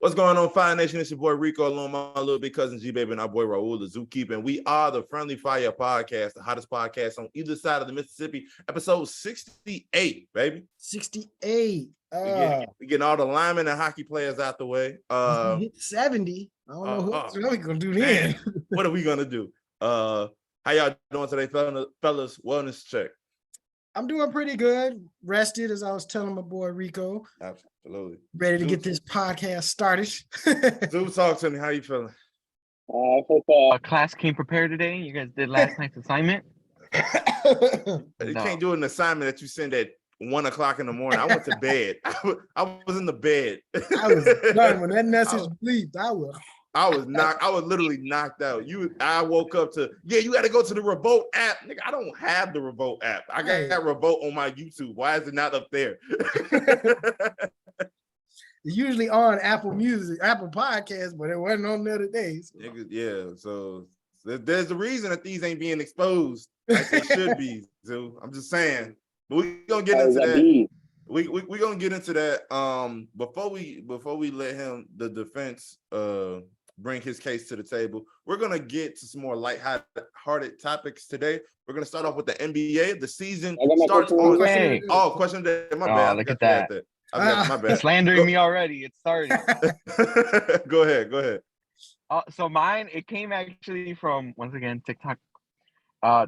What's going on, Fire Nation? It's your boy Rico, along with my little big cousin G-Baby and our boy Raul, the Zookeeper. And we are the Friendly Fire Podcast, the hottest podcast on either side of the Mississippi. Episode 68, baby. 68. We getting all the linemen and hockey players out the way. Hit 70. I don't know what's really going to do then. What are we going to do? How y'all doing today, fellas? Wellness check. I'm doing pretty good. Rested, as I was telling my boy Rico. Absolutely. Ready to get this podcast started. Zoo, talk to me. How you feeling? I hope class came prepared today. You guys did last night's assignment. You can't do an assignment that you send at 1 o'clock in the morning. I went to bed. I was in the bed. I was done when that message bleeped. I was literally knocked out. I woke up to, you got to go to the Revolt app. Nigga, I don't have the Revolt app. I got that Revolt on my YouTube. Why is it not up there? It's usually on Apple Music, Apple Podcasts, but it wasn't on there today. So. Yeah, so there's a reason that these ain't being exposed like they should be. So I'm just saying. But we're gonna get into that. We're gonna get into that. Before we let the defense bring his case to the table, we're gonna get to some more lighthearted topics today. We're gonna start off with the NBA. The season starts on question day. My bad. Look at that. My bad. Slandering me already. It started. Go ahead. So mine, it came actually from, once again, TikTok.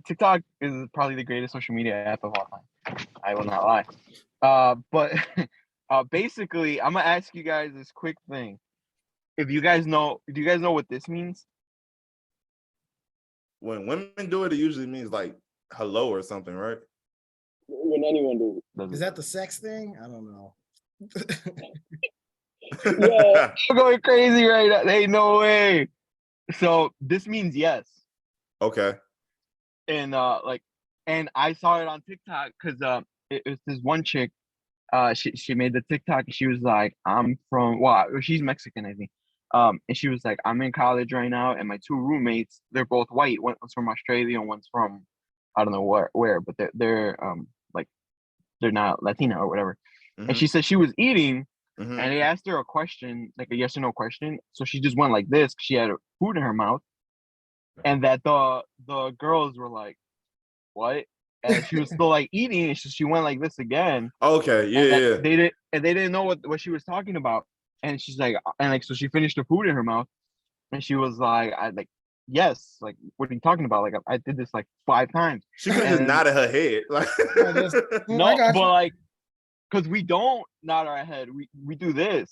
TikTok is probably the greatest social media app of all time. I will not lie. But basically, I'm gonna ask you guys this quick thing. Do you guys know what this means? When women do it, it usually means like hello or something, right? When anyone do it. Is that the sex thing? I don't know. Yeah, I'm going crazy right now. Ain't no way. So this means yes. Okay. And and I saw it on TikTok because it was this one chick. She made the TikTok. She was like, she's Mexican, I think. And she was like, I'm in college right now, and my two roommates, they're both white. One's from Australia, and one's from I don't know where, but they're not Latina or whatever. Mm-hmm. And she said she was eating, mm-hmm. and they asked her a question, like a yes or no question. So she just went like this. She had food in her mouth, and that the girls were like, "What?" And she was still like eating, and she went like this again. Okay, yeah. They didn't know what she was talking about, and she's like, so she finished the food in her mouth, and she was like, yes, like, what are you talking about? Like, I did this like 5 times. She could have just nodded her head, like no, but like, because we don't nod our head, we do this.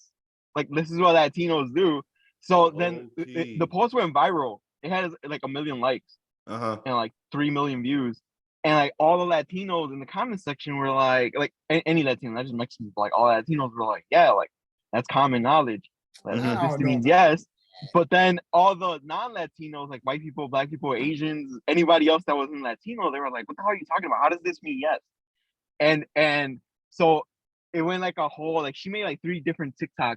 Like, this is what Latinos do. So then the post went viral. It had like 1 million likes, and like 3 million views. And like all the Latinos in the comment section were like any Latino, not just Mexicans, but like all Latinos were like, yeah, like that's common knowledge. Like, this means yes. But then all the non-Latinos, like white people, black people, Asians, anybody else that wasn't Latino, they were like, what the hell are you talking about? How does this mean yes? And so it went like a whole, like she made like 3 different TikToks,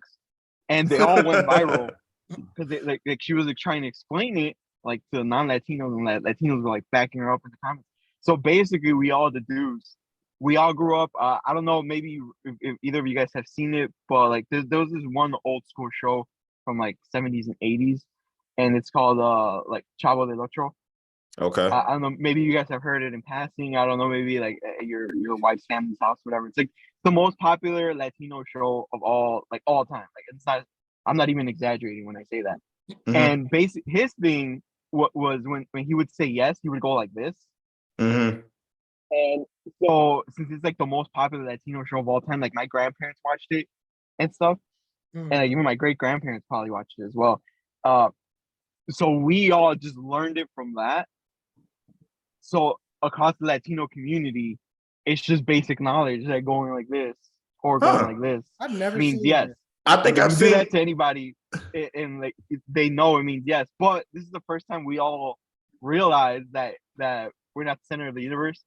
and they all went viral because like she was like trying to explain it like to non-Latinos, and Latinos were like backing her up in the comments. So basically, we all the dudes. We all grew up. I don't know, maybe if either of you guys have seen it, but like there was this one old school show from like 70s and 80s, and it's called like Chavo del Ocho. Okay. I don't know, maybe you guys have heard it in passing. I don't know, maybe like at your wife's family's house, whatever. It's like the most popular Latino show of all time. Like, it's not. I'm not even exaggerating when I say that. Mm-hmm. And his thing was when he would say yes, he would go like this. Mm-hmm. And so since it's like the most popular Latino show of all time, like my grandparents watched it and stuff, and like, even my great grandparents probably watched it as well. So we all just learned it from that. So across the Latino community, it's just basic knowledge that going like this or going like this I've never means seen yes. It. I think I've seen that to anybody, and like they know it means yes. But this is the first time we all realize that we're not the center of the universe,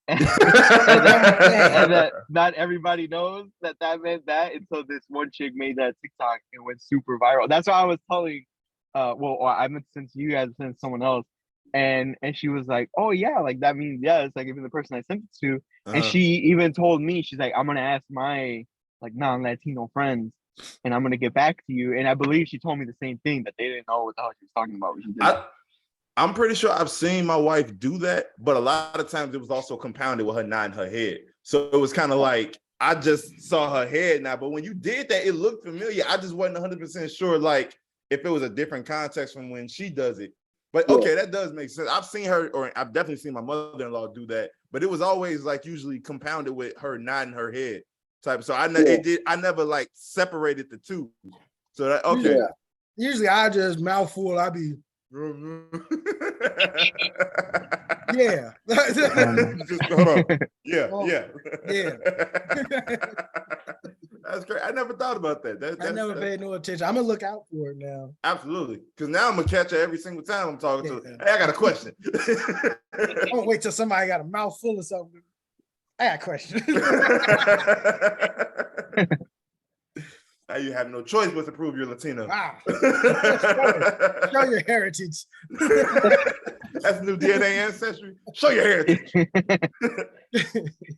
and that not everybody knows that meant that. And so this one chick made that TikTok and went super viral. That's why I was telling, I meant to send to you guys, send someone else, and she was like, oh yeah, like that means yes. Like even the person I sent it to, and she even told me, she's like, I'm gonna ask my like non-Latino friends and I'm gonna get back to you. And I believe she told me the same thing, that they didn't know what the hell she was talking about. I'm pretty sure I've seen my wife do that, but a lot of times it was also compounded with her nodding her head. So it was kind of like I just saw her head now, but when you did that, it looked familiar. I just wasn't 100% sure, like if it was a different context from when she does it. But okay, that does make sense. I've seen her, or I've definitely seen my mother-in-law do that, but it was always like usually compounded with her nodding her head type. So I never like separated the two. So that okay. Usually I just mouthful. I be yeah. Just hold on. Yeah. That's great. I never thought about that. I never paid no attention. I'm gonna look out for it now. Absolutely, because now I'm gonna catch her every single time I'm talking to her. Hey, I got a question. Don't wait till somebody got a mouthful of something. I got a question. Now you have no choice but to prove you're Latino. Wow. Show your heritage. That's new DNA ancestry. Show your heritage.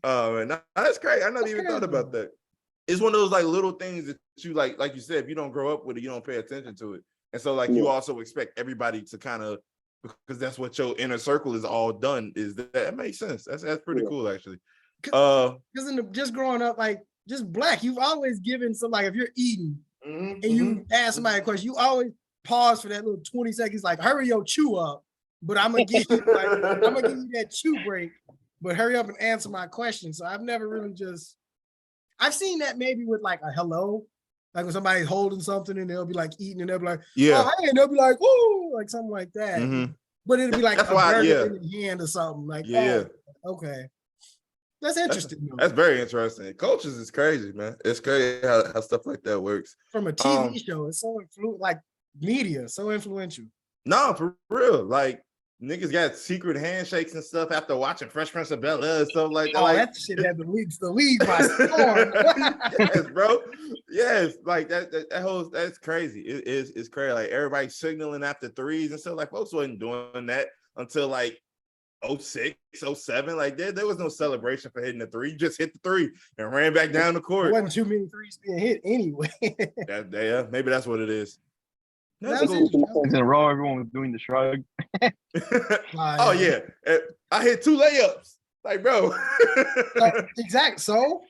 Oh man, that's great. I never even thought about that. It's one of those like little things that you like you said, if you don't grow up with it, you don't pay attention to it. And so like you also expect everybody to kind of, because that's what your inner circle is all done, is that makes sense. That's pretty cool actually. Because just growing up, like just black, you've always given some, like if you're eating and you ask somebody a question, you always pause for that little 20 seconds, like hurry your chew up, but I'm gonna give you that chew break, but hurry up and answer my question. So I've never really I've seen that maybe with like a hello, like when somebody's holding something and they'll be like eating and they'll be like, oh, hey, and they'll be like, woo, like something like that. But it'll be like a burger in the hand or something. Like, okay. That's interesting. That's very interesting. Cultures is crazy, man. It's crazy how stuff like that works. From a TV show, it's so like media, so influential. No, for real. Like niggas got secret handshakes and stuff after watching Fresh Prince of Bel-Air and stuff like that. Oh, that shit had the lead by storm. Yes, bro. Yes, like that's crazy. It's crazy. Like everybody signaling after threes and stuff. Like folks wasn't doing that until like 06, 07. Like there was no celebration for hitting the three. You just hit the three and ran back down the court. There wasn't too many threes being hit anyway. Maybe that's what it is. That's cool. In a row, everyone was doing the shrug. Oh yeah, I hit 2 layups. Like, bro. Exactly. So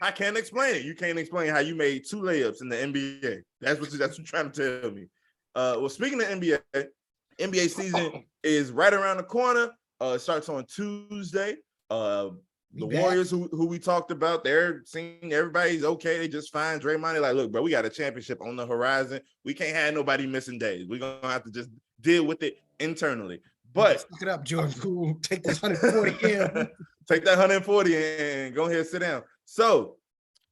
I can't explain it. You can't explain how you made 2 layups in the NBA. That's what you're trying to tell me. Well, speaking of NBA season is right around the corner. It starts on Tuesday. The Warriors, who we talked about, they're seeing everybody's okay. They just fine. Draymond, like, look, bro, we got a championship on the horizon. We can't have nobody missing days. We're gonna have to just deal with it internally. But look it up, Jordan Poole. Take this 140 in. Take that 140 and go ahead and sit down. So,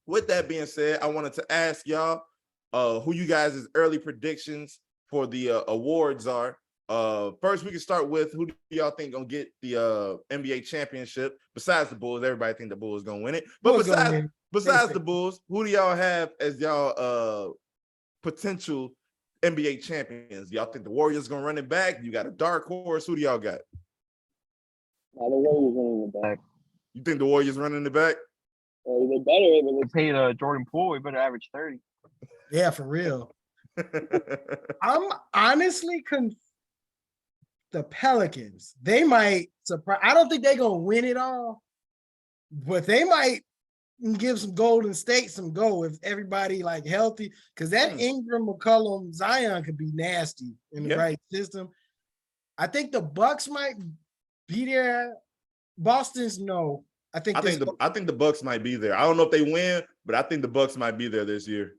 with that being said, I wanted to ask y'all who you guys' early predictions for the awards are. First, we can start with who do y'all think gonna get the NBA championship? Besides the Bulls, everybody think the Bulls gonna win it. But besides the Bulls, who do y'all have as y'all potential NBA champions? Y'all think the Warriors gonna run it back? You got a dark horse? Who do y'all got? The Warriors running it back. You think the Warriors running it back? They better. They paid Jordan Poole. We better average 30. Yeah, for real. I'm honestly the Pelicans, they might surprise. I don't think they're gonna win it all, but they might give some Golden State some go if everybody like healthy. Because that Ingram, McCollum, Zion could be nasty in the right system. I think the Bucks might be there. Boston's no. I think the Bucks might be there. I don't know if they win, but I think the Bucks might be there this year.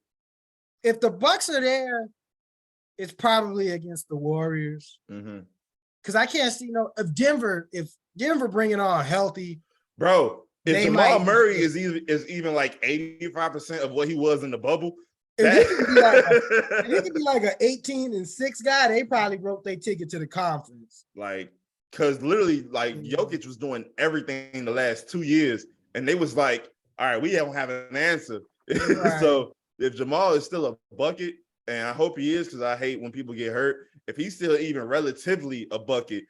If the Bucks are there, it's probably against the Warriors. Because I can't see if Denver bring it on healthy, bro. If Jamal Murray is even like 85% of what he was in the bubble, if he could be like an 18-6 guy, they probably broke their ticket to the conference. Like, because literally, like Jokic was doing everything the last 2 years, and they was like, all right, we don't have an answer. Right. So if Jamal is still a bucket, and I hope he is, because I hate when people get hurt. If he's still even relatively a bucket,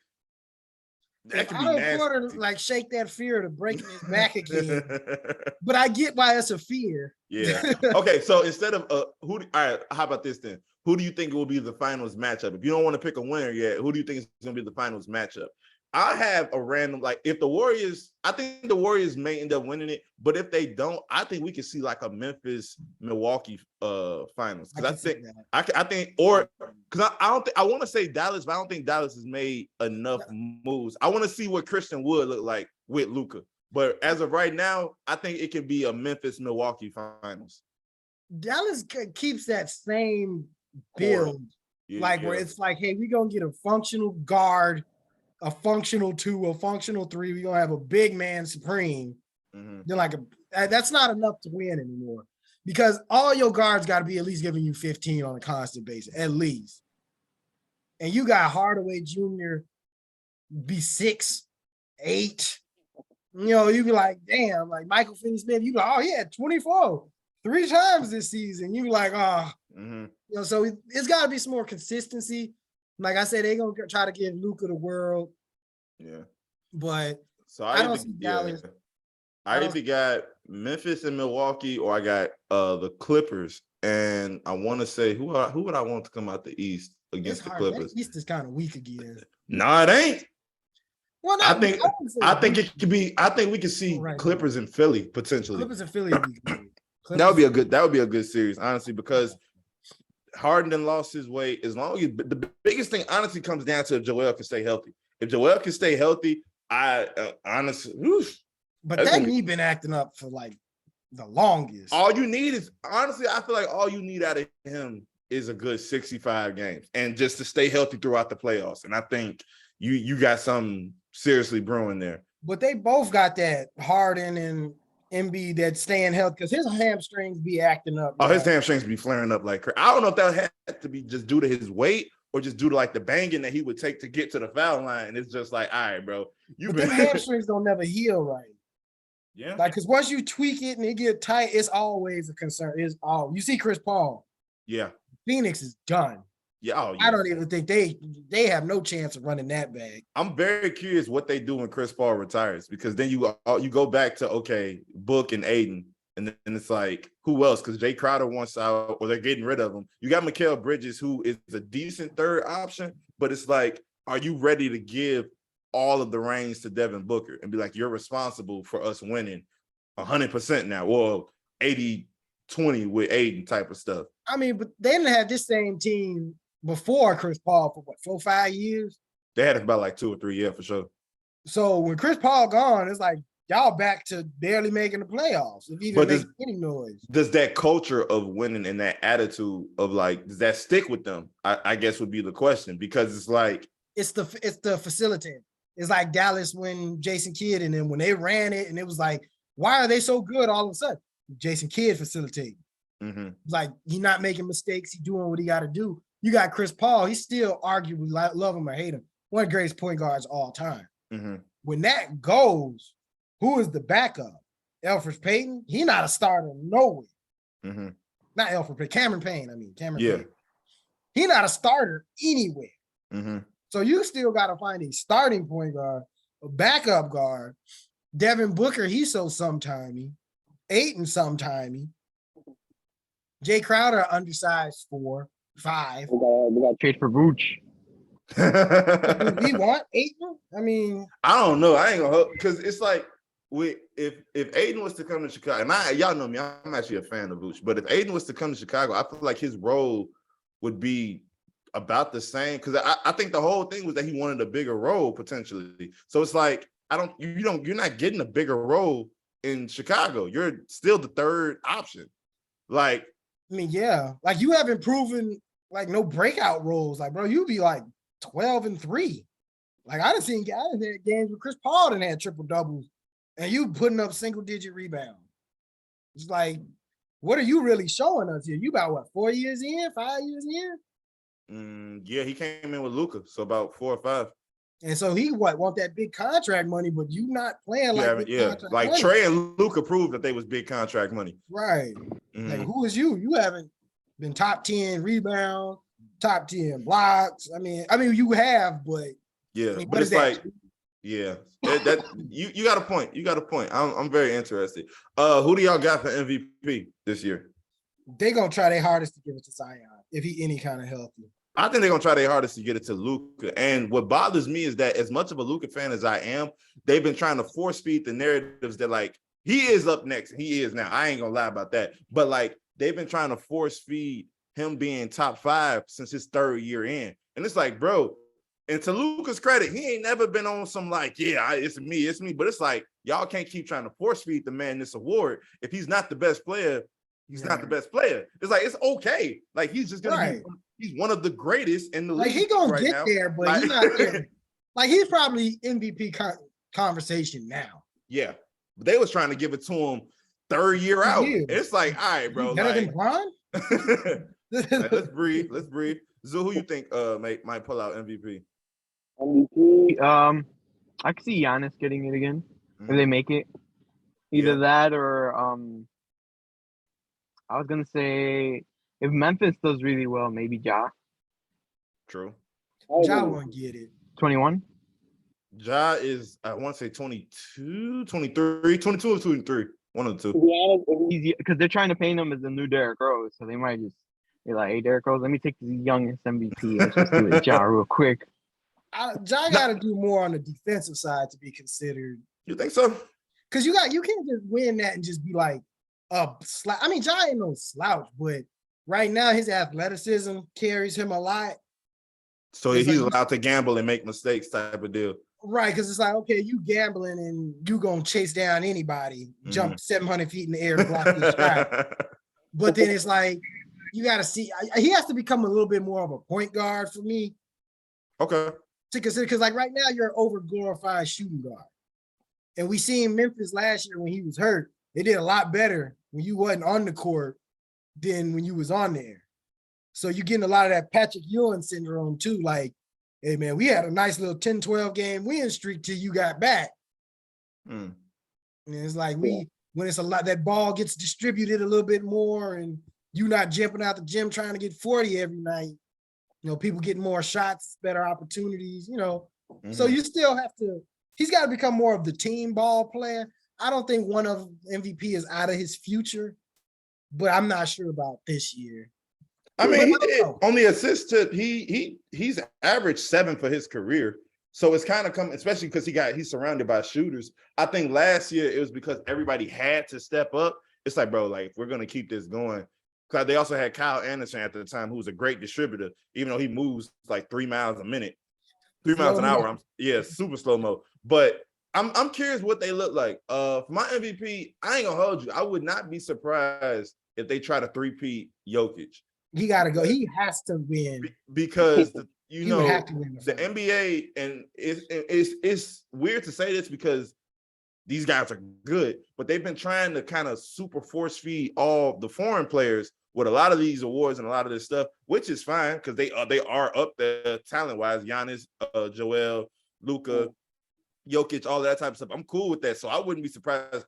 That could be Otto nasty. Porter like shake that fear to breaking his back again. But I get why it's a fear. Yeah. Okay. So instead of all right, how about this then? Who do you think will be the finals matchup? If you don't want to pick a winner yet, who do you think is going to be the finals matchup? I have a random, like, if the Warriors, I think the Warriors may end up winning it, but if they don't, I think we could see like a Memphis Milwaukee finals. Because I think, or because I don't think, I want to say Dallas, but I don't think Dallas has made enough moves. I want to see what Christian Wood look like with Luka. But as of right now, I think it can be a Memphis Milwaukee finals. Dallas keeps that same build, where it's like, hey, we're gonna get a functional guard, a functional 2, a functional 3. We're gonna have a big man supreme. Then that's not enough to win anymore, because all your guards got to be at least giving you 15 on a constant basis, at least. And you got Hardaway Jr. be 6, 8. You be like, damn, like Michael Finney-Smith, you be like, oh, he had 24 3 times this season. You be like, so it's got to be some more consistency. Like I said, they're going to try to give Luka the world. Yeah. But so I don't see Dallas. I either got Memphis and Milwaukee, or I got the Clippers. And I want to say, who would I want to come out the East against the Clippers? That East is kind of weak again. No, it ain't. Well, I think it could be. I think we could see Clippers and Philly potentially. Clippers and Philly would be good. That would be a good series, honestly, because Harden then lost his way. As long as the biggest thing, honestly, comes down to if Joel can stay healthy. If Joel can stay healthy, I honestly. But that knee been acting up for like the longest. All you need is, honestly, I feel like all you need out of him is a good 65 games and just to stay healthy throughout the playoffs. And I think you got something seriously brewing there. But they both got that Harden and Embiid that staying healthy, because his hamstrings be acting up. Oh, his hamstrings be flaring up like crazy. I don't know if that had to be just due to his weight or just due to like the banging that he would take to get to the foul line. It's just like, all right, bro. Them hamstrings don't never heal right. Yeah. Like, because once you tweak it and it get tight, it's always a concern. You see Chris Paul. Yeah. Phoenix is done. Yeah, I don't even think they have no chance of running that back. I'm very curious what they do when Chris Paul retires, because then you go back to, okay, Book and Aiden, and then it's like, who else? Because Jay Crowder wants out, or they're getting rid of him. You got Mikal Bridges, who is a decent third option, but it's like, are you ready to give all of the reins to Devin Booker and be like, you're responsible for us winning 100% now, or 80-20 with Aiden type of stuff? I mean, but they didn't have this same team before Chris Paul for what, 4 or 5 years? They had it for about like 2 or 3 years for sure. So when Chris Paul gone, it's like y'all back to barely making the playoffs, if even make any noise. Does that culture of winning and that attitude of like, does that stick with them? I guess would be the question, because it's like it's the facilitator. It's like Dallas when Jason Kidd and then when they ran it, and it was like, why are they so good all of a sudden? Jason Kidd facilitating. Like, he's not making mistakes. He's doing what he got to do. You got Chris Paul. He's still arguably, love him or hate him, one of the greatest point guards of all time. When that goes, who is the backup? Elfrid Payton? He not a starter nowhere. Not Elfrid Payton. Cameron Payne. Payne. He not a starter anywhere. So you still got to find a starting point guard, a backup guard. Devin Booker, he's so sometimey. Ayton sometimey. Jay Crowder, undersized 4, 5. We got trade for Vooch. We want Ayton? I mean, I don't know. I ain't gonna hope, because it's like, if Ayton was to come to Chicago, and y'all know me, I'm actually a fan of Vooch, but if Ayton was to come to Chicago, I feel like his role would be about the same, because I think the whole thing was that he wanted a bigger role potentially. So it's like, you're not getting a bigger role in Chicago. You're still the third option. Like, I mean, yeah, like you haven't proven like no breakout roles. Like, bro, you'd be like 12-3. Like, I done seen guys that had games with Chris Paul that had triple doubles, and you putting up single digit rebounds. It's like, what are you really showing us here? You about what, 4 years in, 5 years in? Yeah, he came in with Luka, so about 4 or 5. And so he want that big contract money, but you not playing like contract like money. Trey and Luka proved that they was big contract money. Right. Like, who is you? You haven't been top 10 rebound, top 10 blocks. I mean you have, but yeah, but it's like Yeah, that you got a point. You got a point. I'm very interested. Who do y'all got for MVP this year? They gonna try their hardest to give it to Zion if he any kind of healthy. I think they're gonna try their hardest to get it to Luka. And what bothers me is that as much of a Luka fan as I am, they've been trying to force feed the narratives that like he is up next. He is now. I ain't gonna lie about that. But like they've been trying to force feed him being top 5 since his 3rd year in. And it's like, bro, and to Luka's credit, he ain't never been on some like, yeah, it's me. But it's like, y'all can't keep trying to force feed the man this award. If he's not the best player, he's not the best player. It's like, it's okay. Like, he's just going to be, he's one of the greatest in the league. Like, he going to get now. there, but he's not there. Like, he's probably MVP conversation now. Yeah. But they was trying to give it to him 3rd year out. It's like, all right, bro. Better than Bron? Like, let's breathe. Zoo, who you think might pull out MVP? MVP. I could see Giannis getting it again if they make it. Either that or I was gonna say if Memphis does really well, maybe Ja. True. Ja won't get it. 21. Ja is, I want to say 22, 23, 22 or 23. One of the two. To be honest, Because they're trying to paint him as the new Derrick Rose, so they might just be like, "Hey, Derrick Rose, let me take the youngest MVP. Let's just do it, Ja, real quick." Ja got to do more on the defensive side to be considered. You think so? Because you can't just win that and just be like I mean, Ja ain't no slouch, but right now his athleticism carries him a lot. So he's allowed to gamble and make mistakes type of deal. Right, because it's like, okay, you gambling and you gonna chase down anybody, jump 700 feet in the air to block your shot. But then it's like, you got to see, he has to become a little bit more of a point guard for me. Okay. To consider, because like right now you're an over glorified shooting guard. And we seen Memphis last year when he was hurt. They did a lot better when you wasn't on the court than when you was on there. So you're getting a lot of that Patrick Ewing syndrome too. Like, hey man, we had a nice little 10-12 game win streak till you got back. And it's like when it's a lot, that ball gets distributed a little bit more and you not jumping out the gym trying to get 40 every night. You know, people getting more shots, better opportunities, you know. So you still have to, he's got to become more of the team ball player. I don't think one of MVP is out of his future, but I'm not sure about this year. I mean, he did only assist to he's averaged 7 for his career. So it's kind of coming, especially because he's surrounded by shooters. I think last year it was because everybody had to step up. It's like, bro, like we're gonna keep this going. Because they also had Kyle Anderson at the time, who was a great distributor, even though he moves like 3 miles a minute, 3 miles an hour. Super slow mo. But I'm curious what they look like. For my MVP, I ain't gonna hold you. I would not be surprised if they try to three-peat Jokic. He got to go. He has to win because the the NBA, and it's weird to say this because these guys are good, but they've been trying to kind of super force feed all the foreign players with a lot of these awards and a lot of this stuff, which is fine because they are up there talent wise. Giannis, Joel, Luka, Jokic, all that type of stuff. I'm cool with that, so I wouldn't be surprised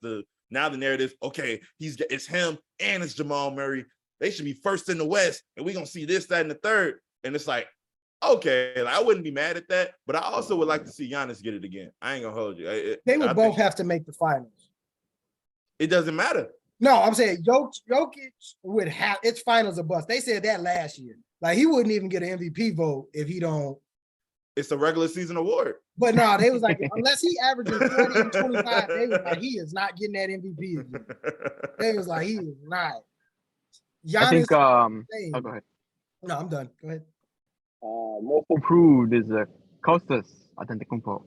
now the narrative. Okay, it's him and it's Jamal Murray. They should be first in the West, and we're gonna see this, that, and the third. And it's like, okay, like, I wouldn't be mad at that, but I also would like to see Giannis get it again. I ain't gonna hold you. They would both have to make the finals. It doesn't matter. No, I'm saying Jokic would have its finals a bust. They said that last year. Like he wouldn't even get an MVP vote if he don't. It's a regular season award. But no, they was like, unless he averages 40 and 25, they was like, he is not getting that MVP again. They was like, he is not. Giannis, I think oh, go ahead. No, I'm done. Go ahead. Most improved is Kostas Antetokounmpo.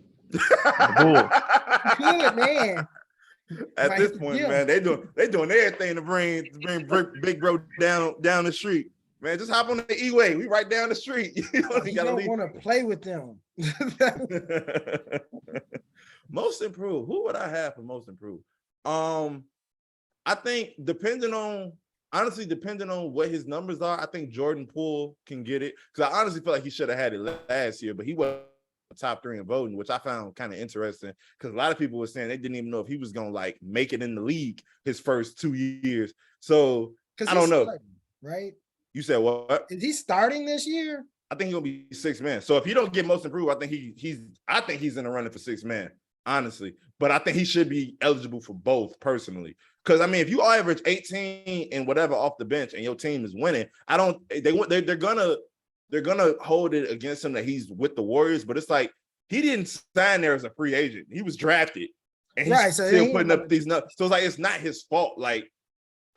Good man. At this point, man, they doing everything to bring Big Bro down the street. Man, just hop on the E-way. We right down the street. You don't want to play with them. Most improved. Who would I have for most improved? I think depending on what his numbers are, I think Jordan Poole can get it. Because I honestly feel like he should have had it last year, but he was top 3 in voting, which I found kind of interesting. Because a lot of people were saying they didn't even know if he was gonna like make it in the league his first 2 years. So I don't know. Right? You said what? Is he starting this year? I think he'll be 6 man. So if he don't get most improved, I think he's in the running for 6 man, honestly. But I think he should be eligible for both personally. Because I mean, if you average 18 and whatever off the bench and your team is winning, they're gonna hold it against him that he's with the Warriors. But it's like he didn't sign there as a free agent. He was drafted, and he's still putting up these numbers. So it's like it's not his fault. But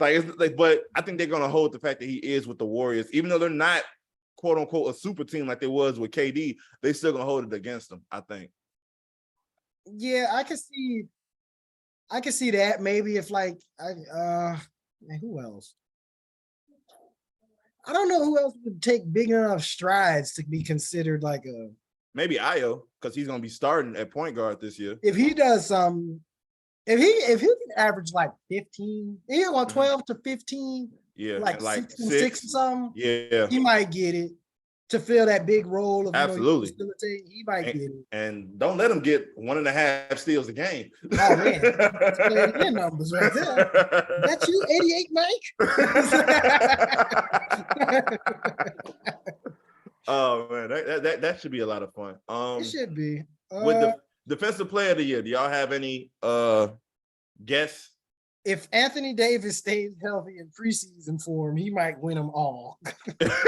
I think they're gonna hold the fact that he is with the Warriors, even though they're not quote unquote a super team like they was with KD. They still gonna hold it against them, I think. Yeah, I can see that. Maybe if who else? I don't know who else would take big enough strides to be considered like a. Maybe Io, because he's gonna be starting at point guard this year. If he does if he can average like 15, he want 12 to 15, like 6 and 6 or something. Yeah, he might get it to fill that big role of absolutely. He might get it. And don't let him get 1.5 steals a game. Oh man, that's playing your numbers right there. That's you, 88, Mike. Oh man, that should be a lot of fun. It should be. With the defensive player of the year, do y'all have any guess? If Anthony Davis stays healthy in preseason form, he might win them all. He might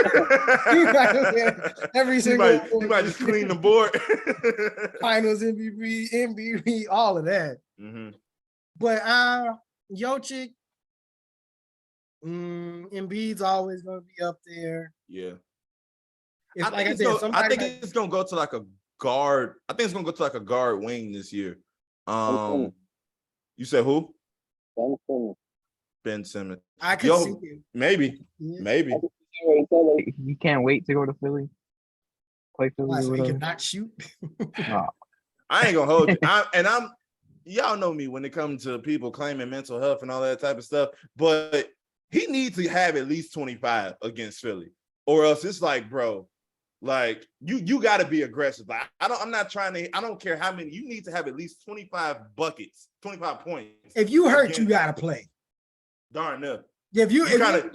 just clean the board. Finals MVP, all of that. Mm-hmm. But Jokic, Embiid's always going to be up there. Yeah. I think it's gonna go to like a guard. I think it's gonna go to like a guard wing this year. You said who? Ben Simmons. I could see it. Maybe. Yeah. Maybe. He can't wait to go to Philly. Play Philly. So he can not shoot. I ain't gonna hold you. Y'all know me when it comes to people claiming mental health and all that type of stuff, but he needs to have at least 25 against Philly, or else it's like, bro, like you got to be aggressive. Like I don't care how many. You need to have at least 25 buckets, 25 points. If you hurt, you got to play. Darn enough. Yeah, you kind of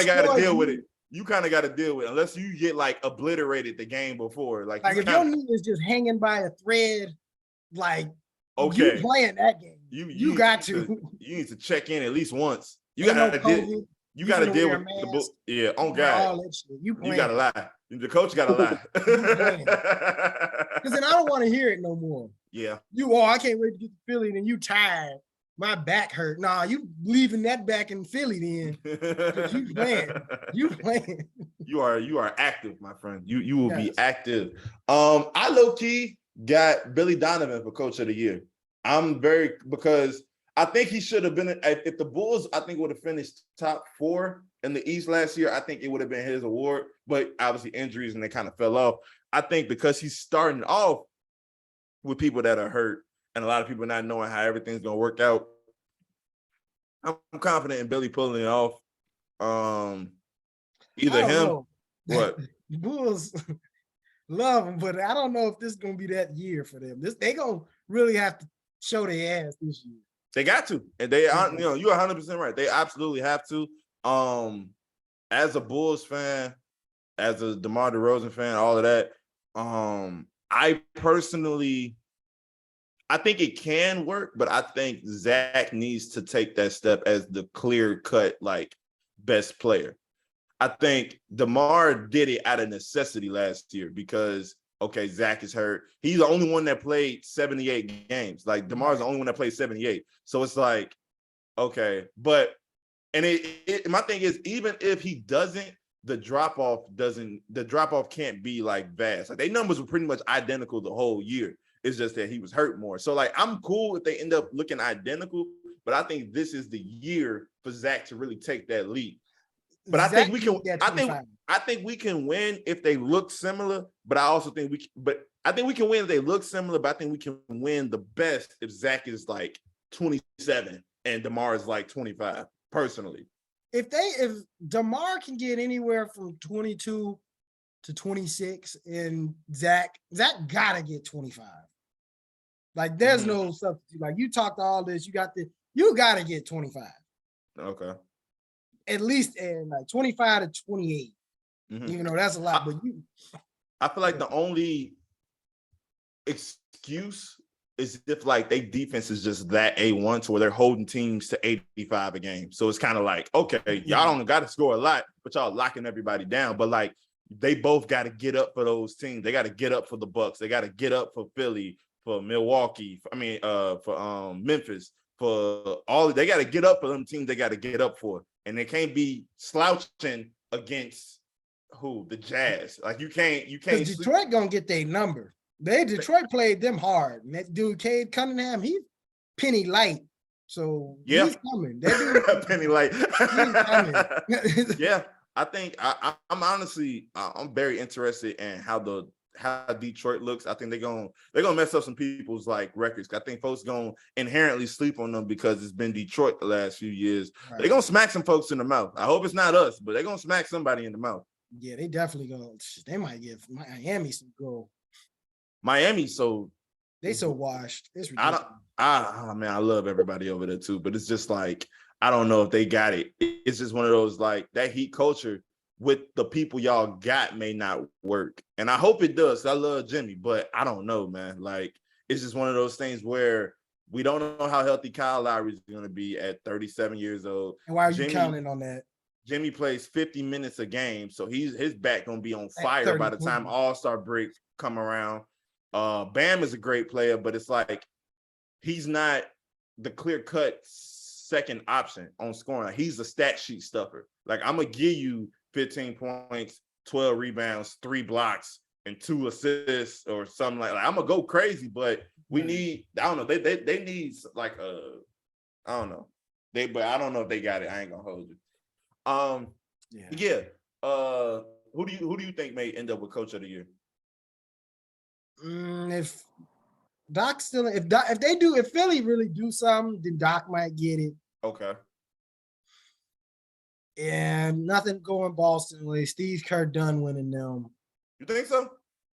got to deal with it. You kind of got to deal with it, unless you get like obliterated the game before. Like if your knee is just hanging by a thread, like okay, you playing that game. You got to. You need to check in at least once. You got to deal. You got to deal with the book. Yeah, on God. You got to lie. The coach got to lie. Because then I don't want to hear it no more. Yeah. I can't wait to get to Philly. And you tired. My back hurt. Nah, you leaving that back in Philly then. You playing. You playing. You are active, my friend. You will be active. I low-key got Billy Donovan for coach of the year. Because I think he should have been, if the Bulls, I think would have finished top 4 in the East last year, I think it would have been his award, but obviously injuries and they kind of fell off. I think because he's starting off with people that are hurt and a lot of people not knowing how everything's going to work out, I'm confident in Billy pulling it off. Either him, what? The Bulls love him, but I don't know if this is going to be that year for them. They going to really have to show their ass this year. They got to, and they are, you're 100% right. They absolutely have to. As a Bulls fan, as a DeMar DeRozan fan, all of that. I think it can work, but I think Zach needs to take that step as the clear-cut, like, best player. I think DeMar did it out of necessity last year because, okay, Zach is hurt. He's the only one that played 78 games. Like, DeMar's the only one that played 78. So it's like, okay. But, and my thing is, even if he doesn't, the drop-off can't be, like, vast. Like, their numbers were pretty much identical the whole year. It's just that he was hurt more. So, like, I'm cool if they end up looking identical, but I think this is the year for Zach to really take that lead. But I think we can. I think we can win if they look similar. But I also think I think we can win if they look similar. But I think we can win the best if Zach is like 27 and DeMar is like 25. Personally, if DeMar can get anywhere from 22 to 26, and Zach gotta get 25. Like, there's no substitute. Like, you talked all this, you gotta get 25. Okay. At least in like 25 to 28. Even though that's a lot, but I feel like the only excuse is if like they defense is just that A1 to where they're holding teams to 85 a game. So it's kind of like, okay, y'all don't got to score a lot, but y'all locking everybody down. But like they both got to get up for those teams. They got to get up for the Bucks. They got to get up for Philly, for Milwaukee. For Memphis. For all they got to get up for them teams. They got to get up for, and they can't be slouching against who the Jazz. Like you can't. Detroit gonna get their number. Detroit played them hard. And that dude, Cade Cunningham, he's penny light. So he's coming. Penny light. He's coming. Yeah, I think I'm honestly I'm very interested in how Detroit looks. I think they're gonna mess up some people's like records. I think folks gonna inherently sleep on them because it's been Detroit the last few years. Right. They're gonna smack some folks in the mouth. I hope it's not us, but they're gonna smack somebody in the mouth. Yeah, they definitely gonna. They might give Miami some goal. Miami, so they so washed. It's ridiculous. I love everybody over there too, but it's just like I don't know if they got it. It's just one of those like that Heat culture with the people y'all got may not work, and I hope it does. I love Jimmy, but I don't know, man. Like it's just one of those things where we don't know how healthy Kyle Lowry is going to be at 37 years old. And why are you counting on that? Jimmy plays 50 minutes a game, so his back gonna be on fire by the time All-Star break come around. Bam is a great player, but it's like he's not the clear-cut second option on scoring. He's a stat sheet stuffer. Like I'm gonna give you 15 points, 12 rebounds, 3 blocks, and 2 assists or something like I'm gonna go crazy, but we need. I don't know. They need like I don't know. But I don't know if they got it. I ain't gonna hold you. Who do you think may end up with Coach of the Year? If Doc still, if Philly really do something, then Doc might get it. Okay. And nothing going Boston way. Steve Kerr done winning them. You think so?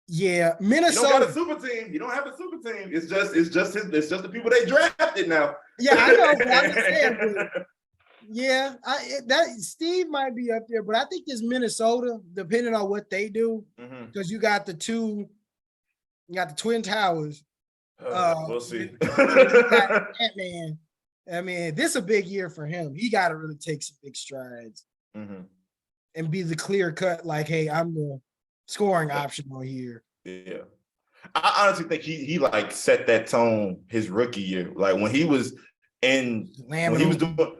Yeah, Minnesota. You don't got a super team. You don't have a super team. It's just the people they drafted now. Yeah, I know. But I'm just saying. Yeah, Steve might be up there, but I think it's Minnesota, depending on what they do, because you got the Twin Towers. We'll see. Ant-Man. I mean, this is a big year for him. He got to really take some big strides and be the clear cut. Like, hey, I'm the scoring option on here. Yeah, I honestly think he like set that tone his rookie year, like when he was. And when he was doing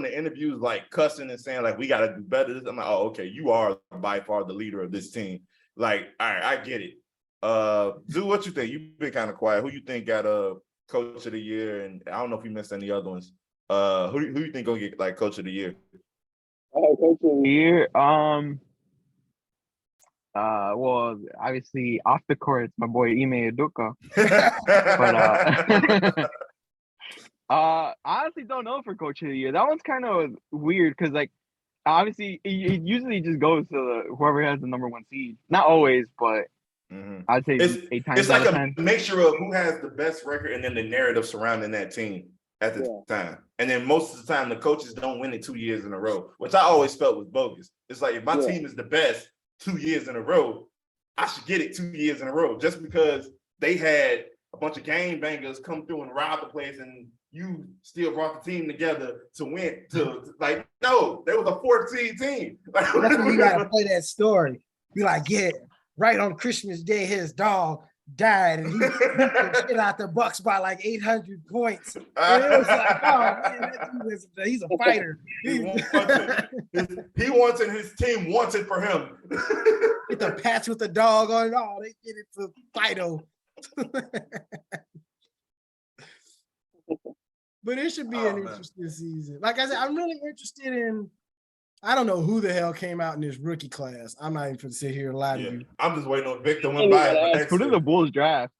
the interviews, like cussing and saying like we got to do better. I'm like, oh, okay, you are by far the leader of this team. Like, all right, I get it. Zoo, what you think? You've been kind of quiet. Who you think got Coach of the Year? And I don't know if you missed any other ones. Who you think gonna get like Coach of the Year? Coach of the Year. Well, obviously off the court, it's my boy Ime Udoka. But I honestly don't know for Coach of the Year. That one's kind of weird because, like, obviously it usually just goes to whoever has the number 1 seed. Not always, but I'd say 8 times. It's like out of a 10. mixture of who has the best record and then the narrative surrounding that team at the time. And then most of the time, the coaches don't win it 2 years in a row, which I always felt was bogus. It's like if my team is the best 2 years in a row, I should get it 2 years in a row just because they had a bunch of game bangers come through and rob the place and you still brought the team together to win. Like, no, there was a 14 team. That's when you gotta play that story. Be like, yeah, right on Christmas Day, his dog died and he shit out the Bucks by like 800 points. And it was like, oh man, he's a fighter. He wanted his team wanted for him. Get the patch with the dog on it. Oh, they get it to Fido. But it should be an interesting season. Like I said, I'm really interested in. I don't know who the hell came out in this rookie class. I'm not even going to sit here and lie to you. I'm just waiting on Victor went by. Who did the Bulls draft?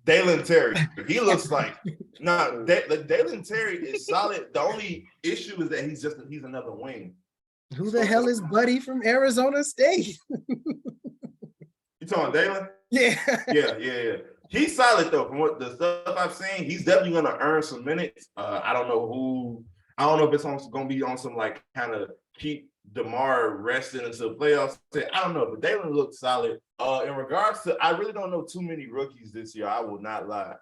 Dalen Terry. He looks like Dalen Terry is solid. The only issue is that he's another wing. Who the hell is Buddy from Arizona State? You talking Dalen? Yeah. Yeah. He's solid though. From what the stuff I've seen, he's definitely gonna earn some minutes. I don't know who. I don't know if it's going to be on some like kind of keep DeMar resting until playoffs. I don't know, but they don't look solid. In regards to, I really don't know too many rookies this year. I will not lie.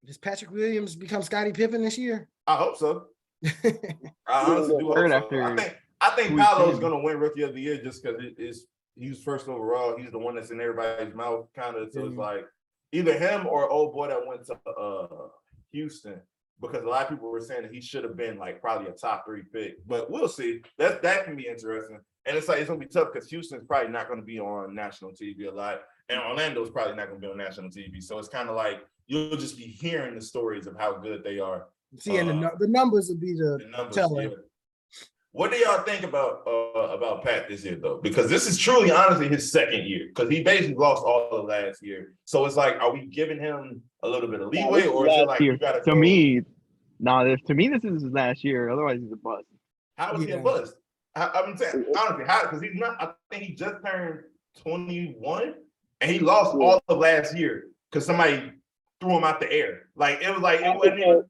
Does Patrick Williams become Scottie Pippen this year? I hope so. I honestly do hope so. I think Paolo's going to win Rookie of the Year just because he's first overall. He's the one that's in everybody's mouth, kind of. So it's like either him or old boy that went to Houston. Because a lot of people were saying that he should have been like probably a top 3 pick, but we'll see. That can be interesting, and it's gonna be tough because Houston's probably not gonna be on national TV a lot, and Orlando's probably not gonna be on national TV. So it's kind of like you'll just be hearing the stories of how good they are. See, and the numbers would be the teller. Yeah. What do y'all think about Pat this year though? Because this is truly, honestly, his second year. Because he basically lost all of last year. So it's like, are we giving him a little bit of leeway, or is it like you got to? To me, this is his last year. Otherwise, he's a bust. How is he a bust? I'm saying honestly, how? Because he's not. I think he just turned 21, and he lost all of last year because somebody threw him out the air. Like it was like it wasn't.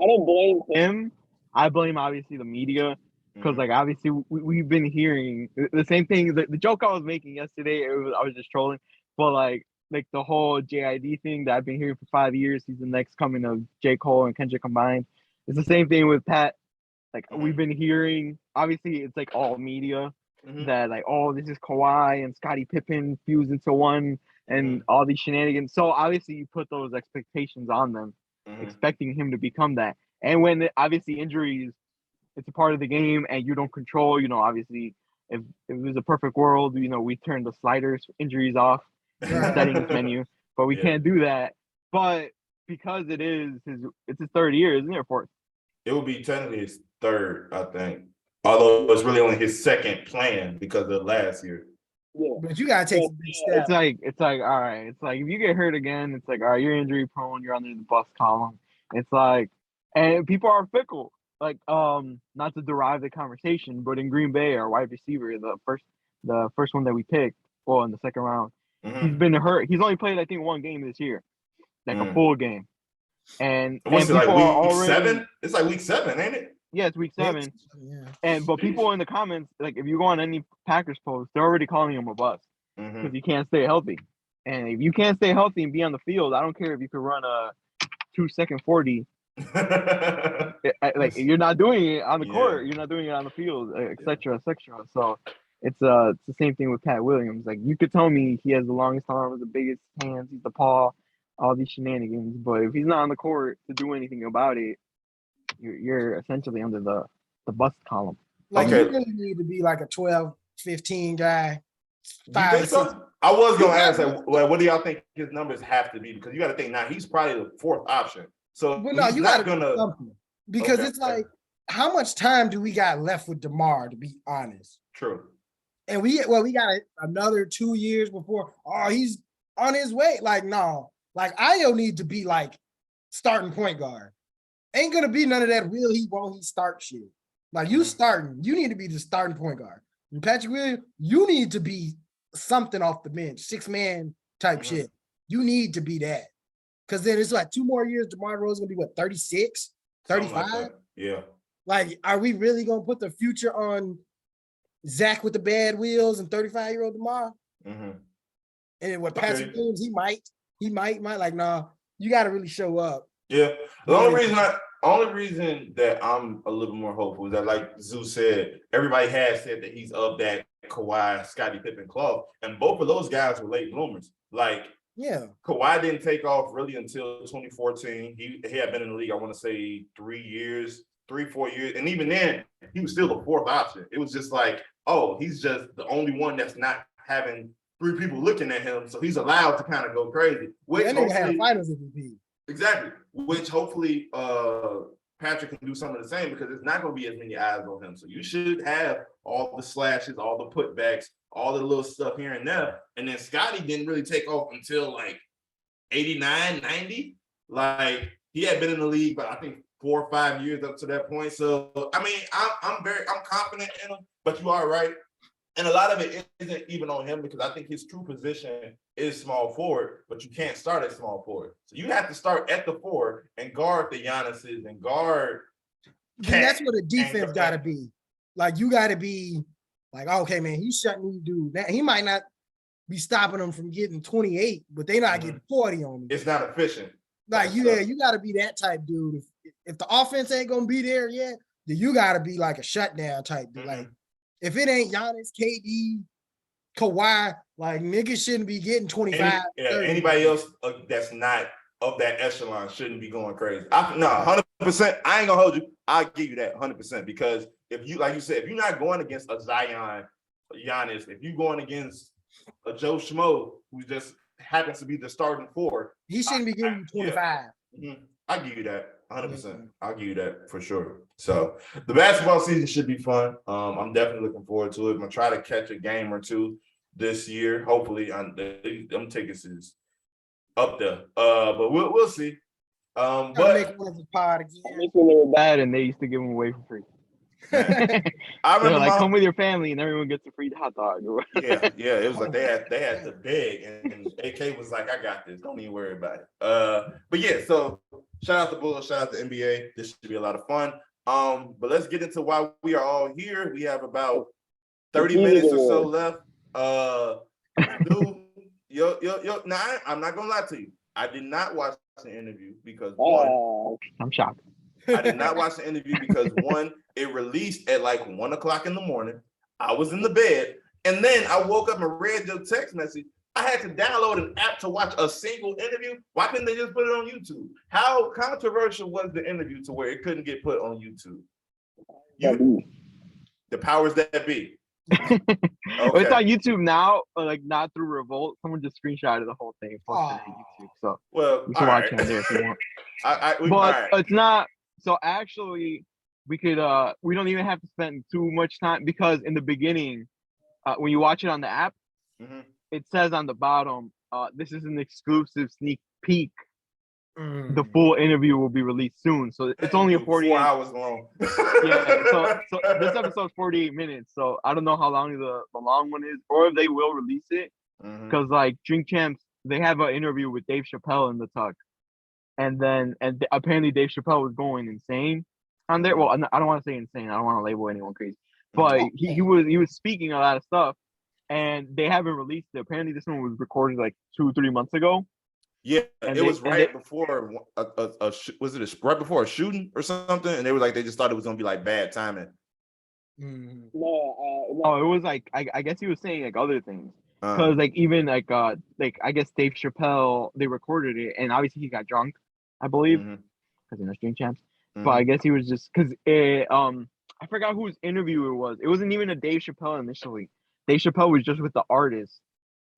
I don't blame him. I blame obviously the media because like obviously we've been hearing the same thing. The joke I was making yesterday, I was just trolling, but like the whole JID thing that I've been hearing for 5 years. He's the next coming of J. Cole and Kendrick combined. It's the same thing with Pat. Like we've been hearing, obviously it's like all media that like, oh, this is Kawhi and Scottie Pippen fused into one and all these shenanigans. So obviously you put those expectations on them, expecting him to become that. And when obviously injuries, it's a part of the game and you don't control, obviously if it was a perfect world, we turn the sliders injuries off settings menu, but we can't do that. But because it's his third year, isn't it, or fourth? It would be technically his third, I think. Although it's really only his second plan because of last year. Yeah. But you gotta take some big steps. It's like all right. It's like if you get hurt again, it's like all right, you're injury prone, you're under the bust column. It's like, and people are fickle. Like, not to derive the conversation, but in Green Bay, our wide receiver, the first one that we picked, in the second round, he's been hurt. He's only played, I think, one game this year, like a full game. And what's it like week 7? It's like week 7, ain't it? Yeah, it's week 7. But people in the comments, like if you go on any Packers post, they're already calling him a bust because he can't stay healthy. And if you can't stay healthy and be on the field, I don't care if you could run a 2-second 40. Like you're not doing it on the court, you're not doing it on the field, etc. So it's the same thing with Pat Williams. Like you could tell me he has the longest arms, the biggest hands, he's the paw, all these shenanigans, but if he's not on the court to do anything about it, you're essentially under the bust column. Like you really need to be like a 12-15 guy. 5 or 6. I was gonna ask, what do y'all think his numbers have to be? Because you got to think now he's probably the 4th option. So no, you got to because it's like, how much time do we got left with DeMar? To be honest, true. And we got another 2 years before. Oh, he's on his way. Like no, like Ayo need to be like starting point guard. Ain't gonna be none of that. Will he? Won't he? Start shit. Like you starting, you need to be the starting point guard. And Patrick Williams, you need to be something off the bench, 6-man type shit. You need to be that. Because then it's like 2 more years. DeMar DeRozan's gonna be what, 36, 35? Like yeah. Like, are we really gonna put the future on Zach with the bad wheels and 35-year-old DeMar? And what Patrick Williams, he might like, nah, you got to really show up. Yeah. The only reason that I'm a little more hopeful is that, like Zeus said, everybody has said that he's of that Kawhi, Scottie Pippen club, and both of those guys were late bloomers. Like. Yeah, Kawhi didn't take off really until 2014. He had been in the league, I want to say 3 years, 3-4 years. And even then, he was still the 4th option. It was just like, oh, he's just the only one that's not having 3 people looking at him. So he's allowed to kind of go crazy. Which that nigga had finals MVP. Exactly. Which hopefully Patrick can do some of the same because there's not going to be as many eyes on him. So you should have all the slashes, all the putbacks, all the little stuff here and there. And then Scottie didn't really take off until like 89, 90. Like he had been in the league, but I think 4 or 5 years up to that point. So, I mean, I'm confident in him, but you are right. And a lot of it isn't even on him because I think his true position is small forward, but you can't start at small forward. So you have to start at the 4 and guard the Giannis's and guard then that's what the defense got to be. Like, you got to be like, okay, man, he's shutting these dudes. Now, he might not be stopping them from getting 28, but they not getting 40 on me. It's not efficient. Like, you got to be that type dude. If the offense ain't gonna be there yet, then you got to be like a shutdown type dude. Like, if it ain't Giannis, KD, Kawhi, like, niggas shouldn't be getting 25. Anybody else that's not of that echelon shouldn't be going crazy. 100%. I ain't gonna hold you. I'll give you that 100% because if you, like you said, if you're not going against a Zion, Giannis, if you're going against a Joe Schmo who just happens to be the starting four, he shouldn't be giving you 25. I'll give you that 100%. I'll give you that for sure. So the basketball season should be fun. I'm definitely looking forward to it. I'm gonna try to catch a game or two this year. Hopefully, them tickets is up there. But we'll see. But make one of the pod again. When they were bad and they used to give them away for free. I remember like come with your family and everyone gets a free hot dog. yeah. It was like they had to beg, and AK was like, "I got this. Don't even worry about it." But yeah. So shout out to Bulls. Shout out to NBA. This should be a lot of fun. But let's get into why we are all here. We have about 30 minutes or so left. Dude, nah, I'm not gonna lie to you. I did not watch the interview because one, I'm shocked. I did not watch the interview because one, it released at like 1 o'clock in the morning. I was in the bed, and then I woke up and read your text message. I had to download an app to watch a single interview. Why couldn't they just put it on YouTube? How controversial was the interview to where it couldn't get put on YouTube? The powers that be. Okay. It's on YouTube now, like not through Revolt. Someone just screenshotted the whole thing, posted it on YouTube. So you can watch it on there if you want. But it's not. So actually, we could. We don't even have to spend too much time because in the beginning, when you watch it on the app, it says on the bottom, "This is an exclusive sneak peek. The full interview will be released soon." So it's only a 48 hours long. Yeah. So this episode's 48 minutes. So I don't know how long the long one is, or if they will release it. Because like Drink Champs, they have an interview with Dave Chappelle in the tuck, and apparently Dave Chappelle was going insane on there. Well, I don't want to say insane. I don't want to label anyone crazy, but he was speaking a lot of stuff, and they haven't released it. Apparently, this one was recorded like 2-3 months ago. Yeah, it was right before right before a shooting or something, and they were like they just thought it was gonna be like bad timing. No, it was like I guess he was saying like other things because like even like I guess Dave Chappelle, they recorded it, and obviously he got drunk, I believe, because in the Stream Champs. But I guess he was just because I forgot whose interview it was. It wasn't even a Dave Chappelle initially. Dave Chappelle was just with the artist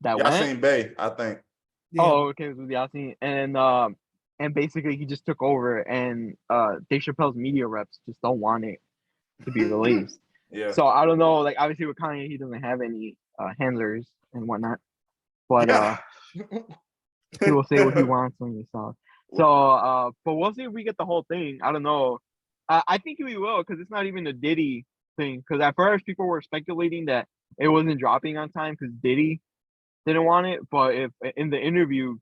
that Yasin Bey, I think. Yeah. Oh, okay, it was Yasin, and basically he just took over, and Dave Chappelle's media reps just don't want it to be released. Yeah. So I don't know, like obviously with Kanye, he doesn't have any handlers and whatnot, but he will say what he wants on the song. So, but we'll see if we get the whole thing. I don't know. I think we will because it's not even a Diddy thing. Because at first people were speculating that it wasn't dropping on time because Diddy didn't want it, but if in the interview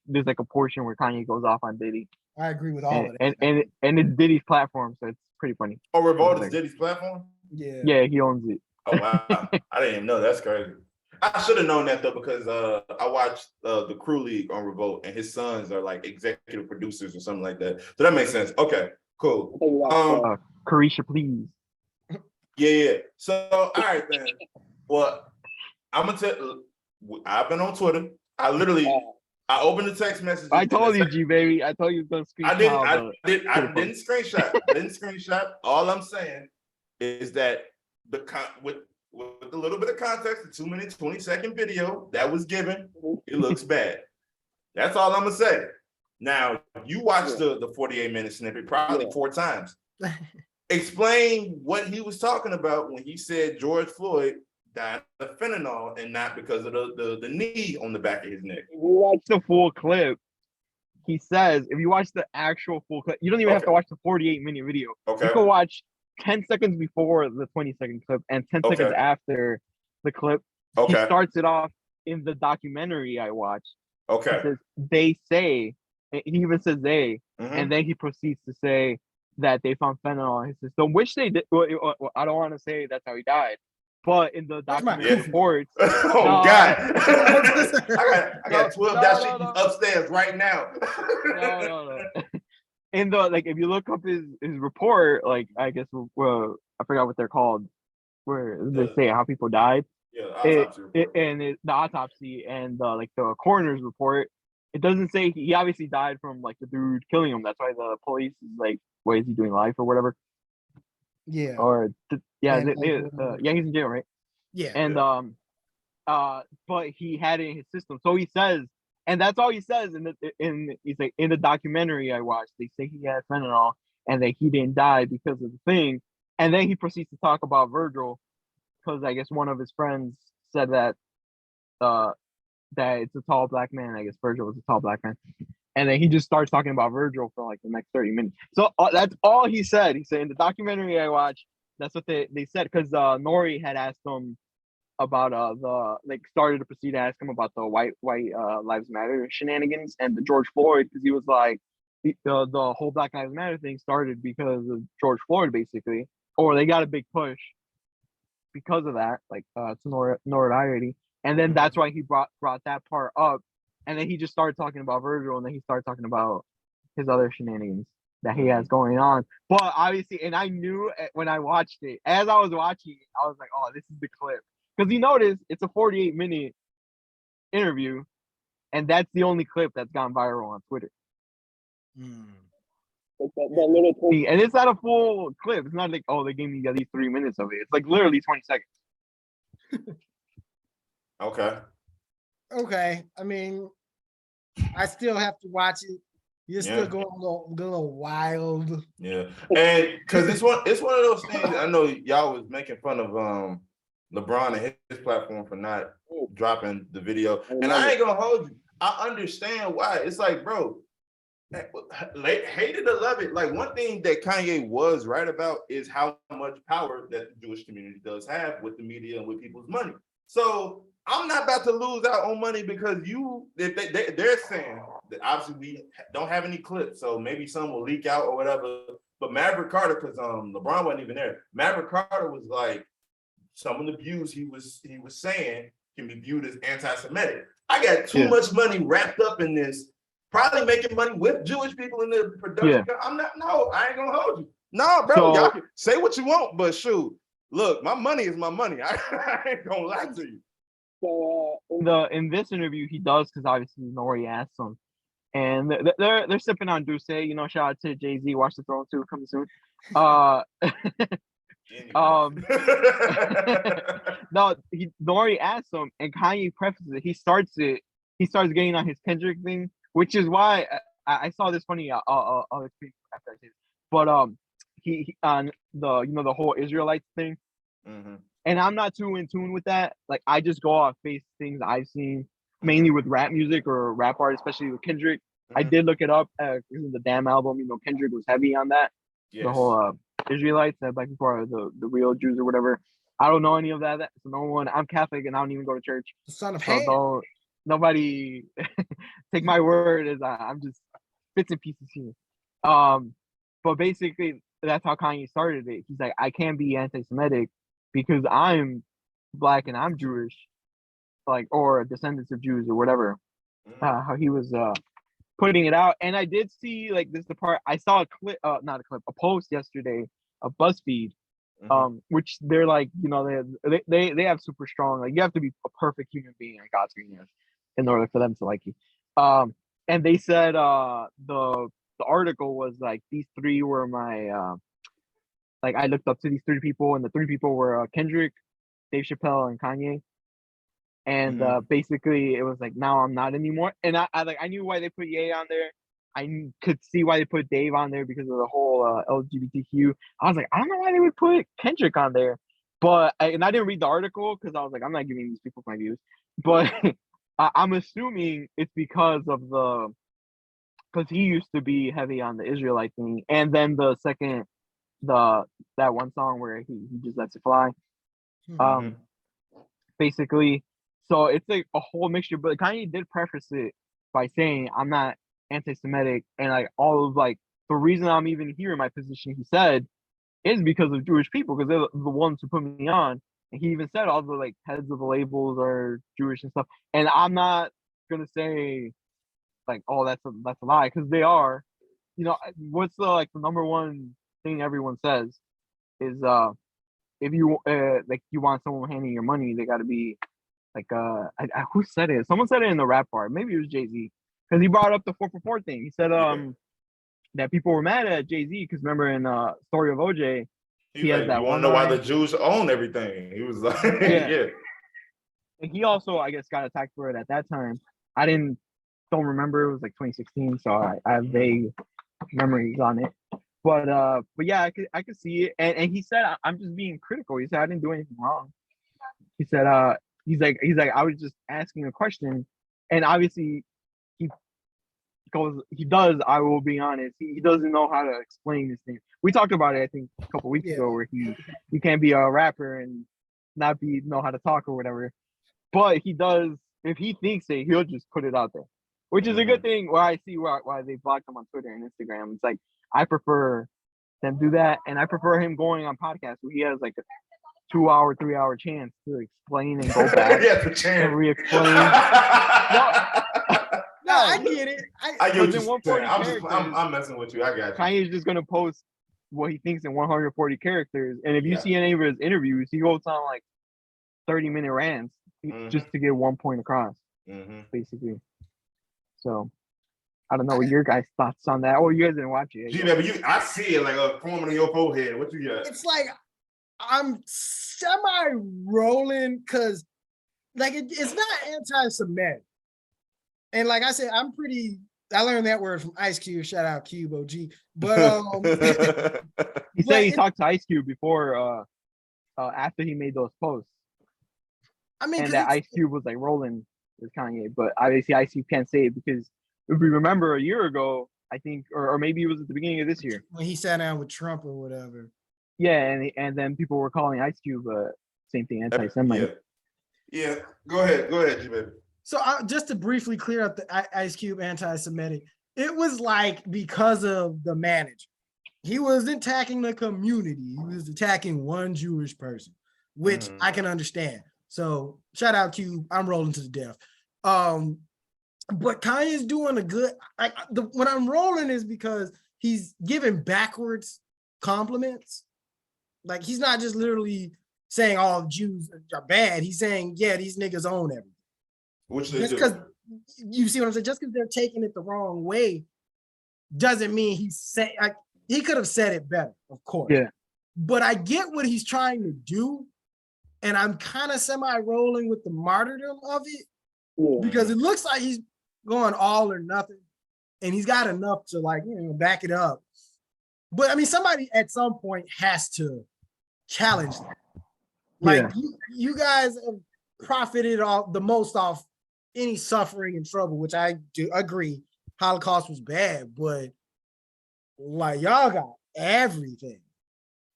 there's like a portion where Kanye goes off on Diddy. I agree with all of that, and it's Diddy's platform, so it's pretty funny. Oh, Revolt is Diddy's platform? Yeah, he owns it. Oh wow, I didn't even know. That's crazy. I should have known that though because I watched the Crew League on Revolt, and his sons are like executive producers or something like that. So that makes sense. Okay, cool. Carisha, please. Yeah. So all right then. Well, I'm gonna tell. I've been on Twitter. I opened the text message. I told you, G baby. I told you to screenshot. I didn't screenshot. All I'm saying is that with a little bit of context, the 2-minute, 20-second video that was given, it looks bad. That's all I'm gonna say. Now you watched the 48-minute snippet probably 4 times. Explain what he was talking about when he said George Floyd died of fentanyl and not because of the knee on the back of his neck. If you watch the full clip, he says, if you watch the actual full clip, you don't even have to watch the 48-minute video. Okay. You can watch 10 seconds before the 20-second clip and 10 seconds after the clip. He starts it off in the documentary I watched. Okay. He says, they say, he even says they, and then he proceeds to say, that they found fentanyl in his system, which they did. Well, I don't want to say that's how he died, but in the documentary reports. Oh God! I got 12 dashikis upstairs right now. No. In the like, if you look up his report, like I guess I forgot what they're called, where they say how people died. Yeah, the autopsy report. The autopsy and like the coroner's report, it doesn't say he obviously died from like the dude killing him. That's why the police is like, what is he doing, life or whatever? Yeah. Or yeah, he's in jail, right? Yeah. And but he had it in his system, so he says, and that's all he says he's like, in the documentary I watched, they say he had fentanyl and that he didn't die because of the thing, and then he proceeds to talk about Virgil, because I guess one of his friends said that that it's a tall black man. I guess Virgil was a tall black man, and then he just starts talking about Virgil for like the next 30 minutes. So that's all he said. He said in the documentary I watched, that's what they said, because Nori had asked him about started to proceed to ask him about the white lives matter shenanigans and the George Floyd, because he was like, the whole Black Lives Matter thing started because of George Floyd, basically, or they got a big push because of that, like to notoriety, and then that's why he brought that part up, and then he just started talking about Virgil, and then he started talking about his other shenanigans that he has going on. But obviously, and I knew when I watched it, as I was watching it, I was like, oh, this is the clip. Because you notice it's a 48-minute interview, and that's the only clip that's gone viral on Twitter. Like that little clip. And it's not a full clip. It's not like, oh, they gave me at least 3 minutes of it. It's like literally 20 seconds. Okay. I mean, I still have to watch it. You're still going a little wild. Yeah, and because it's one of those things. I know y'all was making fun of LeBron and his platform for not dropping the video, and I ain't gonna hold you. I understand why. It's like, bro, hate it or love it. Like, one thing that Kanye was right about is how much power that the Jewish community does have with the media and with people's money. So I'm not about to lose out on money because they're saying that obviously we don't have any clips, so maybe some will leak out or whatever. But Maverick Carter, because LeBron wasn't even there, Maverick Carter was like, some of the views he was saying can be viewed as anti-Semitic. I got too much money wrapped up in this, probably making money with Jewish people in the production. I ain't gonna hold you. No, bro, so, y'all can say what you want, but shoot, look, my money is my money. I ain't gonna lie to you. So in this interview, he does, because obviously Nori asked him, and they're sipping on Douce. You know, shout out to Jay-Z, Watch the Throne 2 coming soon. No, Nori asked him, and Kanye prefaces it. He starts getting on his Kendrick thing, which is why I saw this funny. I'll explain after I say this. But he on the whole Israelites thing, and I'm not too in tune with that. Like, I just go off face things I've seen, mainly with rap music or rap art, especially with Kendrick. I did look it up because of the Damn album. You know, Kendrick was heavy on that. Yes. The whole Israelites, that black people are the real Jews or whatever. I don't know any of that. So no one. I'm Catholic and I don't even go to church. The son of Ham. So nobody take my word as I'm just bits and pieces here. But basically that's how Kanye started it. He's like, I can't be anti-Semitic because I'm black and I'm Jewish, like, or descendants of Jews or whatever. How he was putting it out. And I did see, like, this is the part I saw a post yesterday of BuzzFeed, which they're like, you know, they have super strong, like, you have to be a perfect human being in God's green earth in order for them to like you. And they said the article was like, these three were my like, I looked up to these three people, and the three people were Kendrick, Dave Chappelle, and Kanye. And basically it was like, now I'm not anymore. And I knew why they put Ye on there. I could see why they put Dave on there because of the whole LGBTQ. I was like, I don't know why they would put Kendrick on there. But I didn't read the article because I was like, I'm not giving these people my views. But I'm assuming it's because he used to be heavy on the Israelite thing. And then the second, that one song where he just lets it fly. Basically, so it's like a whole mixture. But Kanye did preface it by saying, I'm not anti-Semitic, and like all of like the reason I'm even here in my position, he said, is because of Jewish people, because they're the ones who put me on. And he even said all the like heads of the labels are Jewish and stuff. And I'm not gonna say like, oh, that's a lie, because they are. You know, what's the number one thing everyone says is if you like you want someone handing your money, they got to be like who said it? Someone said it in the rap part. Maybe it was Jay-Z, because he brought up the 444 thing. He said that people were mad at Jay-Z because remember in Story of OJ, he has that you one want to know why line. the Jews own everything. He was like, yeah. And he also, I guess, got attacked for it at that time. I don't remember. It was like 2016, so I have vague memories on it. But yeah, I could see it. And he said, I'm just being critical. He said I didn't do anything wrong. He said he's like I was just asking a question, and obviously he does. I will be honest. He doesn't know how to explain this thing. We talked about it, I think, a couple weeks ago, where you can't be a rapper and not know how to talk or whatever. But he does. If he thinks it, he'll just put it out there, which is a good thing. Where I see why they blocked him on Twitter and Instagram. It's like I prefer them do that, and I prefer him going on podcasts where he has like a 2-hour, 3-hour chance to explain and go back and re-explain. No, I get it. I get what you're saying. I'm messing with you. I got you. Kanye's just gonna post what he thinks in 140 characters, and if you see any of his interviews, he goes on like 30-minute rants just to get one point across, basically. So I don't know what your guys' thoughts on that. Oh, you guys didn't watch it. But I see it like a forming in your forehead. What you got? It's like I'm semi-rolling because like it's not anti-Semitic. And like I said, I learned that word from Ice Cube. Shout out Cube OG. But he said he talked to Ice Cube before after he made those posts. I mean, and that Ice Cube was like rolling with Kanye, but obviously Ice Cube can't say it because if we remember a year ago, I think, or maybe it was at the beginning of this year when he sat down with Trump or whatever. Yeah, and then people were calling Ice Cube same thing, anti-Semite. Yeah. Go ahead, G-Baby. So just to briefly clear up the Ice Cube anti-Semitic, it was like because of the manager. He was attacking the community. He was attacking one Jewish person, which I can understand. So shout out Cube. I'm rolling to the death. But Kanye's doing a good. What I'm rolling is because he's giving backwards compliments. Like he's not just literally saying all Jews are bad. He's saying, yeah, these niggas own everything. Which they just because you see what I'm saying, just because they're taking it the wrong way doesn't mean he could have said it better, of course. Yeah. But I get what he's trying to do, and I'm kind of semi-rolling with the martyrdom of it because it looks like he's going all or nothing, and he's got enough to back it up. But I mean, somebody at some point has to challenge that. You guys have profited the most off any suffering and trouble, which I do agree. Holocaust was bad, but like y'all got everything,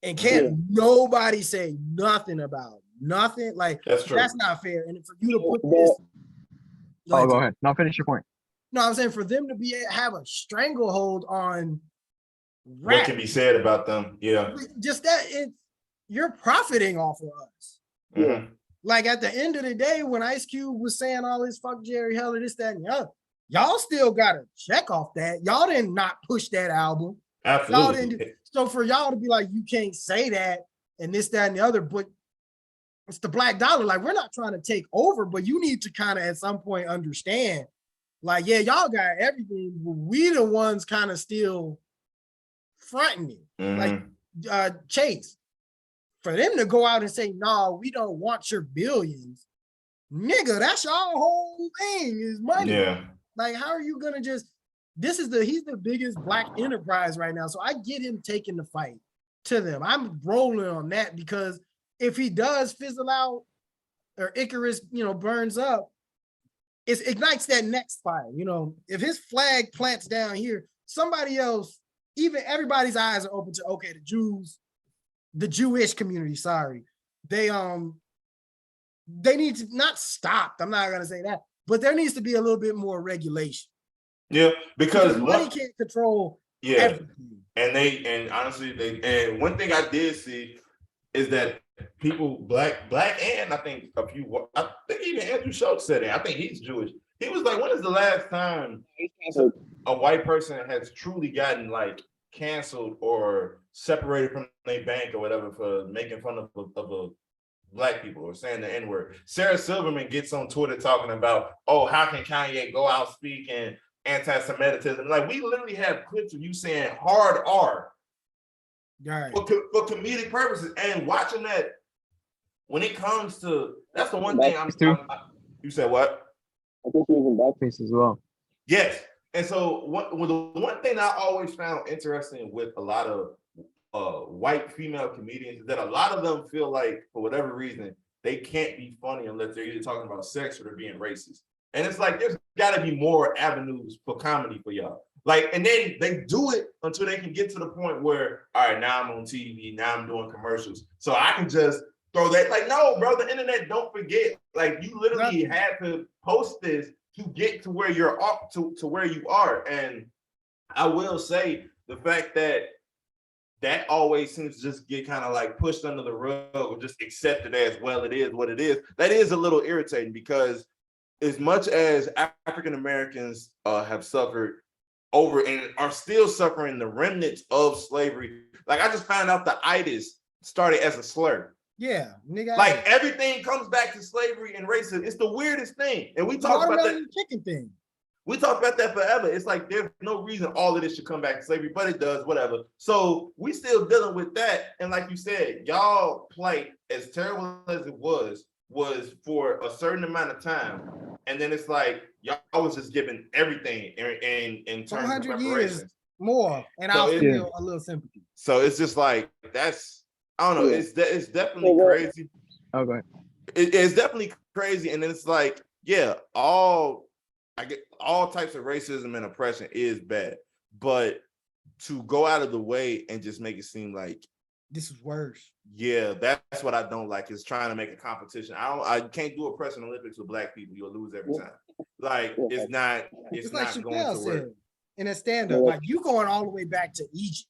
and can't nobody say nothing about nothing. Like that's true. That's not fair. And for you to put this, go ahead. Now finish your point. No, I'm saying for them to have a stranglehold on rap, what can be said about them? Yeah, just that you're profiting off of us. Mm-hmm. Like at the end of the day, when Ice Cube was saying all this fuck Jerry Heller, this, that, and the other, y'all still got to check off that. Y'all didn't not push that album. Absolutely. Y'all didn't so for y'all to be like, you can't say that and this, that, and the other, but it's the black dollar. Like, we're not trying to take over, but you need to kind of at some point understand, like, yeah, y'all got everything, but we the ones kind of still fronting it. Mm-hmm. Like Chase. For them to go out and say, no, we don't want your billions. Nigga, that's your whole thing is money. Yeah. Like, how are you gonna he's the biggest black enterprise right now. So I get him taking the fight to them. I'm rolling on that because if he does fizzle out or Icarus, burns up, it ignites that next fire. If his flag plants down here, somebody else, even everybody's eyes are open to, okay, the Jewish community, they need to not stop. I'm not gonna say that, but there needs to be a little bit more regulation. Yeah, because money can't control Yeah. Everything. And honestly, and one thing I did see is that people, black and I think I think even Andrew Schultz said it. I think he's Jewish. He was like, when is the last time a white person has truly gotten like canceled or separated from their bank or whatever for making fun of a black people or saying the N-word? Sarah Silverman gets on Twitter talking about, oh, how can Kanye go out speaking anti-Semitism? Like, we literally have clips of you saying hard R for comedic purposes, and watching that. When it comes to, that's the one thing you said what? I think he was in blackface as well. Yes. And so the one thing I always found interesting with a lot of white female comedians is that a lot of them feel like, for whatever reason, they can't be funny unless they're either talking about sex or they're being racist. And it's like, there's got to be more avenues for comedy for y'all. Like, and then they do it until they can get to the point where, all right, now I'm on TV, now I'm doing commercials, so I can just throw that. Like, no, bro, the internet, don't forget. Like, you literally had to post this to get to where you're up to where you are. And I will say the fact that always seems to just get kind of like pushed under the rug or just accepted as, well, it is what it is. That is a little irritating, because as much as African Americans have suffered over and are still suffering the remnants of slavery, like, I just found out the itis started as a slur. Yeah, nigga. Like, everything comes back to slavery and racism. It's the weirdest thing. And we talk about that. Chicken thing. We talk about that forever. It's like, there's no reason all of this should come back to slavery, but it does, whatever. So we still dealing with that. And like you said, y'all plight, as terrible as it was for a certain amount of time. And then it's like, y'all was just giving everything in terms of reparations. Years more, and so I'll feel a little sympathy. So it's just like, that's, I don't know, it's definitely crazy. Okay. It's definitely crazy. And then it's like, yeah, all types of racism and oppression is bad, but to go out of the way and just make it seem like this is worse. Yeah, that's what I don't like, is trying to make a competition. I can't do oppression Olympics with black people. You'll lose every time. Like, it's not like going to work. In a stand-up, like, you going all the way back to Egypt.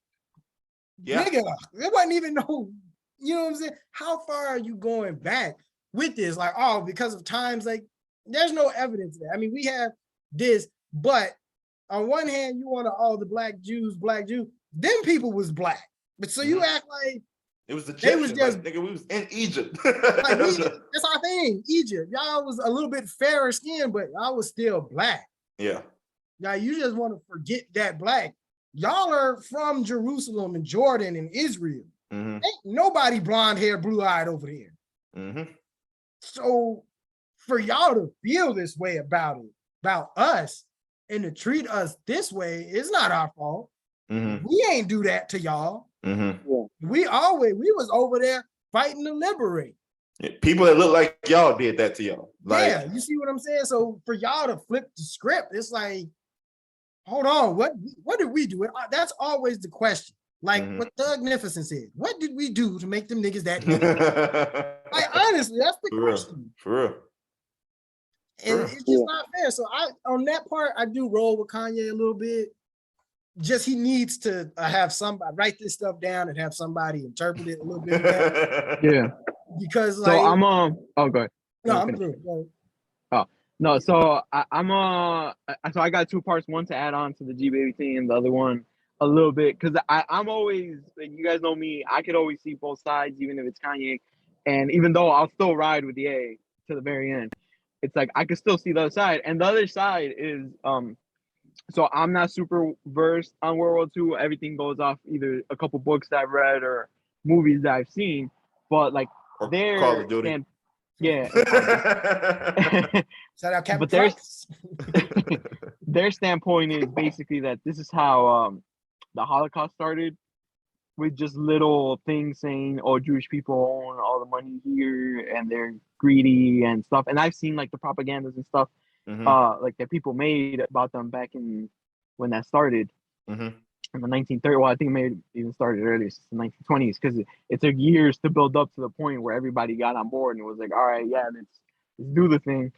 Yeah. Nigga, there wasn't even no, you know what I'm saying? How far are you going back with this? Like, oh, because of times, like, there's no evidence there. I mean, we have this, but on one hand, you want to, all the black Jews, them people was black. But so you act like it was the Egyptians. Was just, like, nigga, we was in Egypt. Like, that's our thing, Egypt. Y'all was a little bit fairer skinned, but y'all was still black. Yeah. Now you just want to forget that black. Y'all are from Jerusalem and Jordan and Israel. Ain't nobody blonde hair, blue eyed over there. So for y'all to feel this way about us and to treat us this way, it's not our fault. We ain't do that to y'all. We was over there fighting to liberate. People that look like y'all did that to y'all. Like, yeah, you see what I'm saying? So for y'all to flip the script, it's like, hold on, what did we do? That's always the question. Like what Thugnificent said. What did we do to make them niggas that like, honestly, that's the question. For real. And it's just not fair. So on that part, I do roll with Kanye a little bit. Just he needs to have somebody write this stuff down and have somebody interpret it a little bit better. Yeah. Because so like, I'm oh go ahead. No, I'm good. Oh no, so so I got two parts, one to add on to the G Baby thing and the other one a little bit, because I'm always, you guys know me, I could always see both sides, even if it's Kanye, and even though I'll still ride with Ye to the very end, it's like I could still see the other side. And the other side is so I'm not super versed on World War II. Everything goes off either a couple books that I've read or movies that I've seen, but like their Call of Duty. Yeah. Shout out Captain But their standpoint is basically that this is how the Holocaust started, with just little things saying, oh, Jewish people own all the money here and they're greedy and stuff. And I've seen like the propagandas and stuff like that people made about them back in when that started in the 1930s. Well, I think it may have even started earlier, since the 1920s, because it took years to build up to the point where everybody got on board and it was like, all right, yeah, let's do the thing.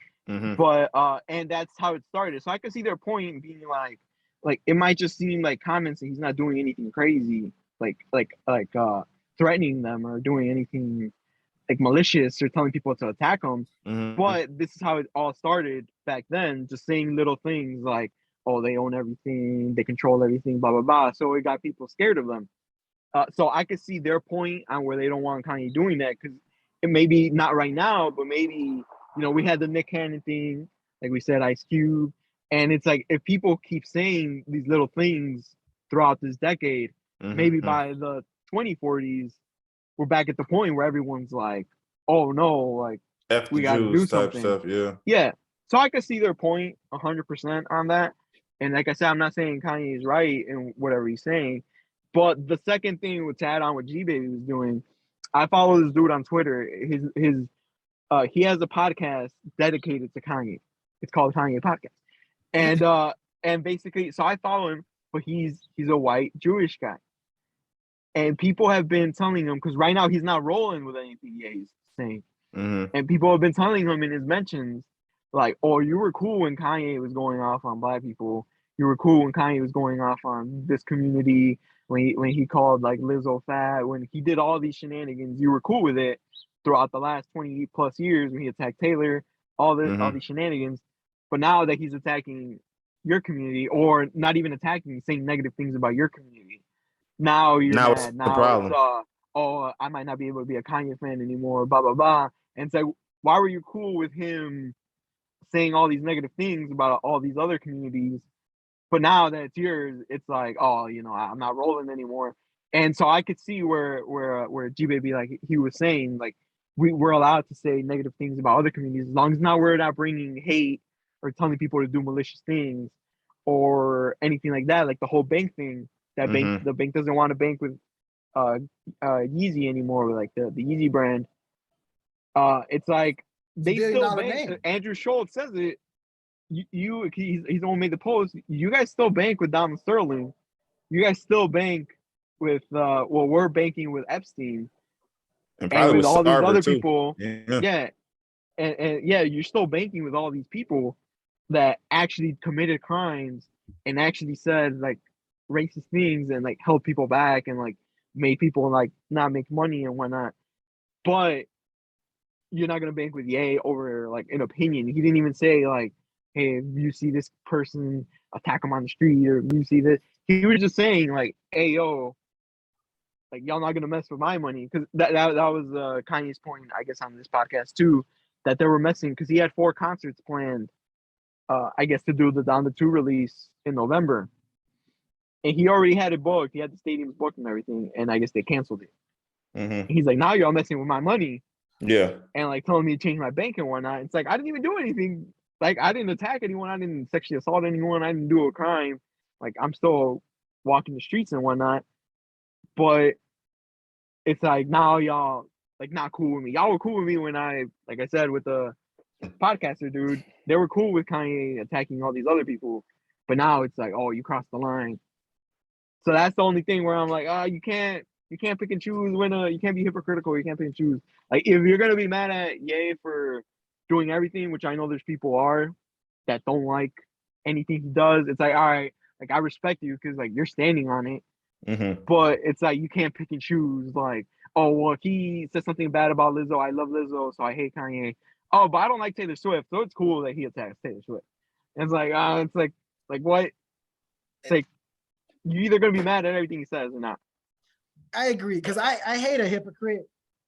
But and that's how it started. So I can see their point being like, like it might just seem like comments and he's not doing anything crazy, like threatening them or doing anything like malicious or telling people to attack him. Mm-hmm. But this is how it all started back then, just saying little things like, oh, they own everything, they control everything, blah blah blah. So it got people scared of them. So I could see their point on where they don't want Kanye doing that, because it may be not right now, but maybe, we had the Nick Cannon thing, like we said, Ice Cube, and it's like if people keep saying these little things throughout this decade, maybe by the 2040s, we're back at the point where everyone's like, oh no, like F we the got to do Jews type something. stuff, yeah. Yeah. So I could see their point 100% on that. And like I said, I'm not saying Kanye is right in whatever he's saying. But the second thing to add on what G Baby was doing, I follow this dude on Twitter. He has a podcast dedicated to Kanye. It's called Kanye Podcast. And basically, so I follow him, but he's a white Jewish guy. And people have been telling him, because right now he's not rolling with anything he's saying. And people have been telling him in his mentions, like, oh, you were cool when Kanye was going off on black people. You were cool when Kanye was going off on this community, when he called like Lizzo fat, when he did all these shenanigans. You were cool with it throughout the last 20 plus years when he attacked Taylor, all these shenanigans. But now that he's attacking your community, or not even attacking, saying negative things about your community, now you're now mad. it's Now the problem. it's oh, I might not be able to be a Kanye fan anymore, blah blah blah. And it's like, why were you cool with him saying all these negative things about all these other communities, but now that it's yours, it's like, oh, I'm not rolling anymore. And so I could see where G Baby, like he was saying, like we're allowed to say negative things about other communities as long as we're not bringing hate or telling people to do malicious things or anything like that, like the whole bank thing. That the bank doesn't want to bank with Yeezy anymore, like the Yeezy brand. It's like they still bank. Andrew Schultz says it. He's the one who made the post. You guys still bank with Donald Sterling. You guys still bank with we're banking with Epstein and with all these other too. people. Yeah. And yeah, you're still banking with all these people that actually committed crimes and actually said like racist things and like held people back and like made people like not make money and whatnot. But you're not gonna bank with Ye over like an opinion. He didn't even say like, hey, if you see this person, attack him on the street, or if you see this. He was just saying like, hey yo, like y'all not gonna mess with my money, because that was Kanye's point, I guess, on this podcast too, that they were messing, because he had 4 concerts planned, I guess, to do the Down the 2 release in November, and he already had it booked. He had the stadiums booked and everything, and I guess they canceled it. He's like, now y'all messing with my money. Yeah. And like telling me to change my bank and whatnot. It's like, I didn't even do anything. Like, I didn't attack anyone. I didn't sexually assault anyone. I didn't do a crime. Like, I'm still walking the streets and whatnot. But it's like, now y'all like not cool with me. Y'all were cool with me when like I said, with the podcaster dude, they were cool with Kanye attacking all these other people. But now it's like, oh, you crossed the line. So that's the only thing where I'm like, you can't pick and choose when you can't be hypocritical. You can't pick and choose. Like, if you're gonna be mad at Ye for doing everything, which I know there's people are that don't like anything he does, it's like, all right, like I respect you because like you're standing on it. But it's like you can't pick and choose. Like, oh well, if he says something bad about Lizzo, I love Lizzo, so I hate Kanye. Oh, but I don't like Taylor Swift, so it's cool that he attacks Taylor Swift. And it's like what? It's like, you're either gonna be mad at everything he says or not. I agree, because I hate a hypocrite.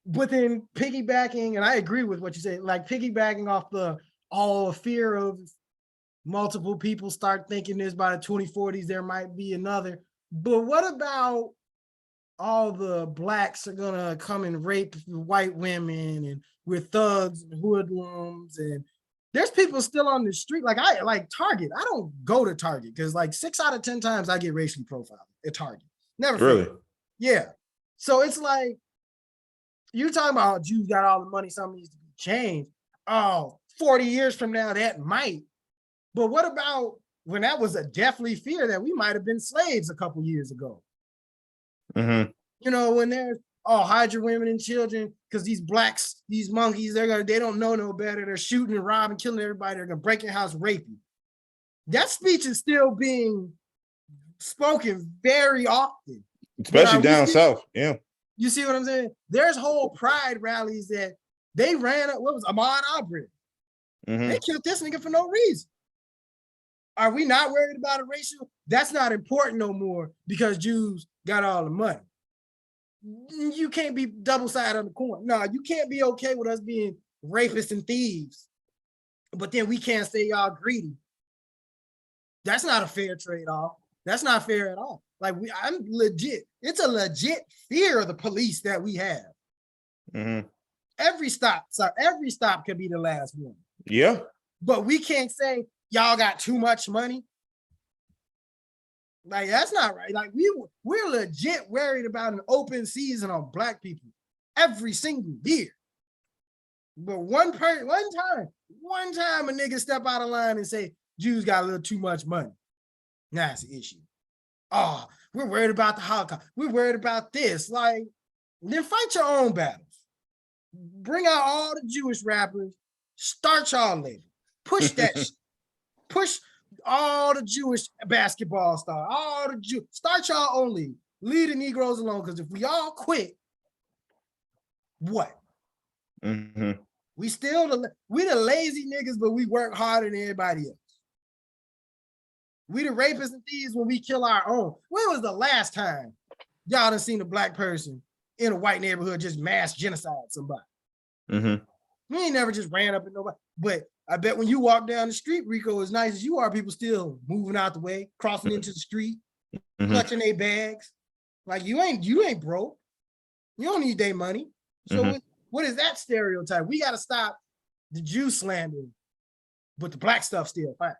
Within piggybacking, and I agree with what you say, like piggybacking off the fear of multiple people start thinking this by the 2040s, there might be another. But what about all the blacks are gonna come and rape white women, and we're thugs and hoodlums, and there's people still on the street. Like Target. I don't go to Target because like 6 out of 10 times I get racially profiled at Target. Never really failed. Yeah. So it's like, you're talking about Jews got all the money, something needs to be changed. Oh, 40 years from now, that might. But what about when that was a deathly fear that we might have been slaves a couple years ago? When there's, hide your women and children, because these blacks, these monkeys, they don't know no better. They're shooting and robbing, killing everybody. They're gonna break your house, rape you. That speech is still being spoken very often. Especially down south. Yeah. You see what I'm saying? There's whole pride rallies that they ran up. What was Ahmaud Arbery? They killed this nigga for no reason. Are we not worried about a racial? That's not important no more because Jews got all the money. You can't be double sided on the coin. No, you can't be okay with us being rapists and thieves, but then we can't say y'all greedy. That's not a fair trade-off. That's not fair at all. Like I'm legit. It's a legit fear of the police that we have. Every stop could be the last one. Yeah. But we can't say y'all got too much money. Like that's not right. Like we're legit worried about an open season on Black people every single year. But one time a nigga step out of line and say Jews got a little too much money. That's the issue. Oh, we're worried about the Holocaust. We're worried about this. Like, then fight your own battles. Bring out all the Jewish rappers. Start y'all label. Push that shit. Push all the Jewish basketball stars. All the Jew. Start y'all own league. Leave the Negroes alone. Because if we all quit, what? We the lazy niggas, but we work harder than everybody else. We the rapists and thieves when we kill our own. When was the last time y'all done seen a Black person in a white neighborhood just mass genocide somebody? We ain't never just ran up at nobody. But I bet when you walk down the street, Rico, as nice as you are, people still moving out the way, crossing into the street, clutching their bags. Like you ain't broke. You don't need their money. So what is that stereotype? We got to stop the Jew slander, but the Black stuff still fine.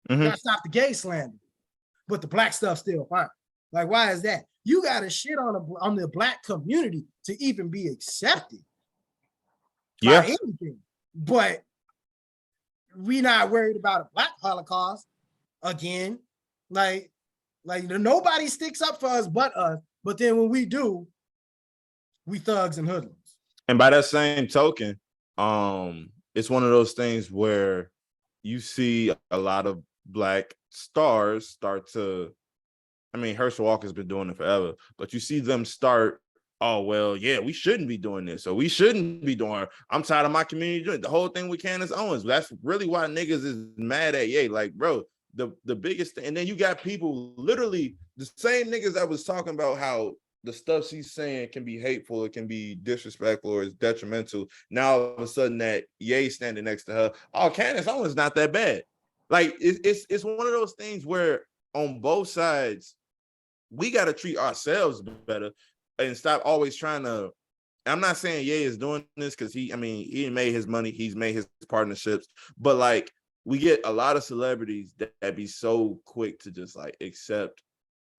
Gotta stop the gay slander, but the Black stuff still fine. Like, why is that? You gotta shit on the Black community to even be accepted. Yeah. By anything. But we not worried about a Black Holocaust again. Like nobody sticks up for us but us. But then when we do, we thugs and hoodlums. And by that same token, it's one of those things where you see a lot of Black stars start to, I mean, Herschel Walker's been doing it forever, but you see them start, oh, well, yeah, we shouldn't be doing this, or we shouldn't be doing, I'm tired of my community doing the whole thing with Candace Owens. That's really why niggas is mad at Ye. Like, bro, the biggest thing, and then you got people, literally the same niggas that was talking about how the stuff she's saying can be hateful, it can be disrespectful, or it's detrimental. Now all of a sudden that Ye standing next to her, oh, Candace Owens not that bad. Like it's one of those things where on both sides we got to treat ourselves better and stop always trying to. I'm not saying Ye is doing this because he made his money, he's made his partnerships, but like we get a lot of celebrities that be so quick to just like accept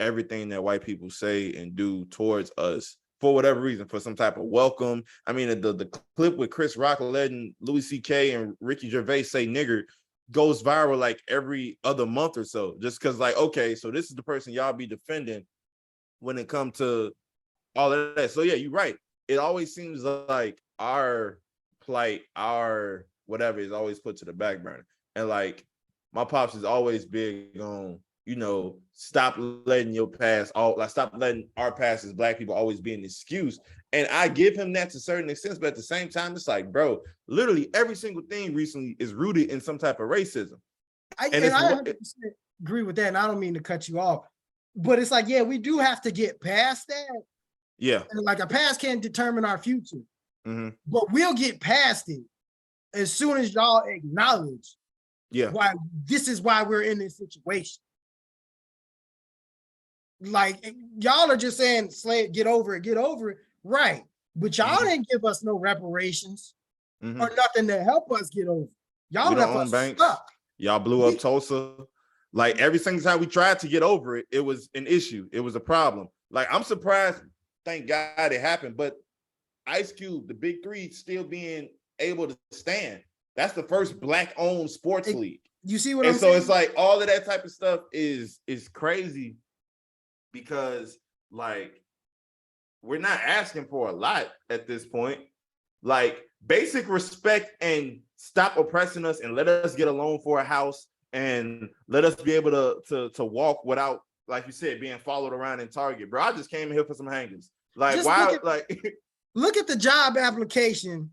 everything that white people say and do towards us for whatever reason, for some type of welcome. I mean, the clip with Chris Rock letting Louis C.K. and Ricky Gervais say nigger goes viral like every other month or so, just because like, okay, so this is the person y'all be defending when it comes to all of that. So yeah, you're right. It always seems like our plight, our whatever is always put to the back burner. And like my pops is always big on, stop letting your past, stop letting our past as Black people always be an excuse. And I give him that to a certain extent, but at the same time, it's like, bro, literally every single thing recently is rooted in some type of racism. I 100% agree with that, and I don't mean to cut you off, but it's like, yeah, we do have to get past that. Yeah. And like a past can't determine our future, but we'll get past it as soon as y'all acknowledge why this is why we're in this situation. Like y'all are just saying, slave, get over it, right? But y'all didn't give us no reparations or nothing to help us get over. Y'all left us stuck. Y'all blew up Tulsa. Like every single time we tried to get over it, it was an issue. It was a problem. Like I'm surprised. Thank God it happened. But Ice Cube, the Big Three, still being able to stand. That's the first Black-owned sports league. You see what I'm saying? And so it's like all of that type of stuff is crazy. Because like we're not asking for a lot at this point. Like basic respect and stop oppressing us and let us get a loan for a house and let us be able to walk without like you said, being followed around in Target, bro. I just came in here for some hangers. Like, Just why? Like, look at the job application,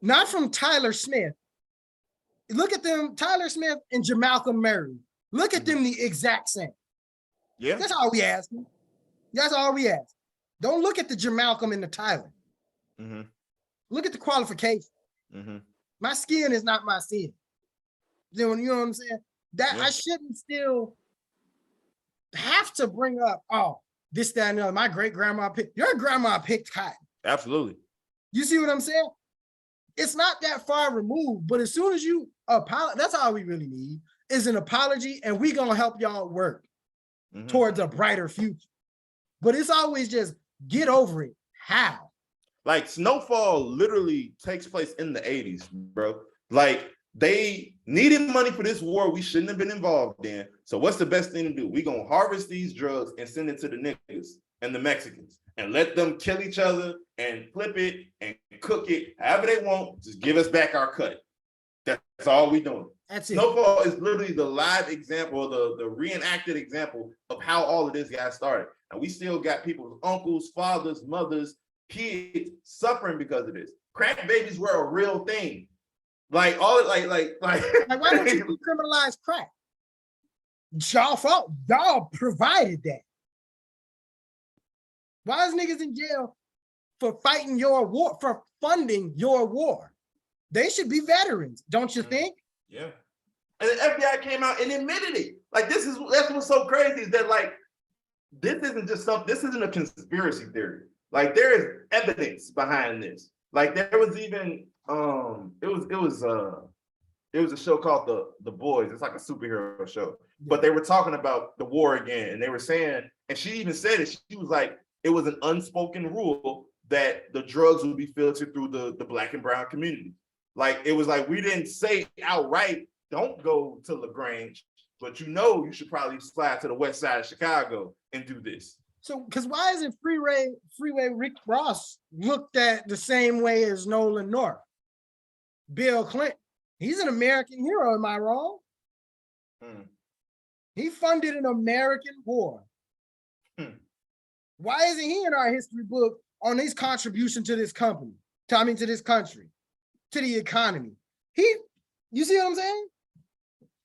not from Tyler Smith. Look at them, Tyler Smith and Jamalcolm Murray. Look at them the exact same. yeah, That's all we asking. That's all we ask. Don't look at the Jamalcolm and the Tyler. Look at the qualification. My skin is not my sin. You know what I'm saying? That I shouldn't still have to bring up, oh, this, that, and the other. My great grandma picked, your grandma picked cotton. absolutely. You see what I'm saying? It's not that far removed, but as soon as you apologize, that's all we really need is an apology, and we gonna help y'all work towards a brighter future. But it's always just get over it. How? Like Snowfall literally takes place in the 80s, bro. Like they needed money for this war we shouldn't have been involved in. So what's the best thing to do? We gonna harvest these drugs and send it to the niggas and the Mexicans and let them kill each other and flip it and cook it however they want. Just give us back our cut. That's all we doing. That's it. Snowfall is literally the live example, the reenacted example of how all of this got started. And we still got people's uncles, fathers, mothers, kids suffering because of this. Crack babies were a real thing. Like all like why don't you decriminalize crack? Y'all fault. Y'all provided that. Why is niggas in jail for fighting your war, for funding your war? They should be veterans, don't you think? Yeah. And the FBI came out and admitted it. Like that's what's so crazy is that like this isn't just something, this isn't a conspiracy theory. Like there is evidence behind this. Like there was even it was a show called The Boys. It's like a superhero show. But they were talking about the war again, and they were saying, and she even said it, she was like, it was an unspoken rule that the drugs would be filtered through the Black and brown community. Like it was like we didn't say outright, don't go to LaGrange, but you should probably slide to the west side of Chicago and do this. So, because why isn't Freeway Rick Ross looked at the same way as Nolan North? Bill Clinton, he's an American hero, am I wrong? He funded an American war. Why isn't he in our history book on his contribution to this company? To this country, to the economy. You see what I'm saying?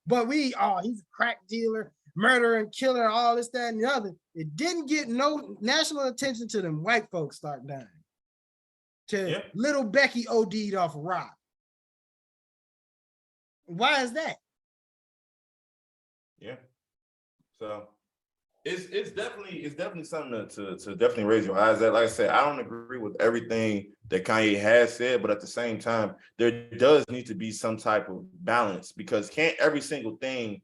But he's a crack dealer, murderer and killer, all this, that, and the other. It didn't get no national attention to them white folks start dying. Little Becky OD'd off a rock. Why is that? Yeah. So it's definitely something to definitely raise your eyes at. Like I said, I don't agree with everything that Kanye has said, but at the same time, there does need to be some type of balance because can't every single thing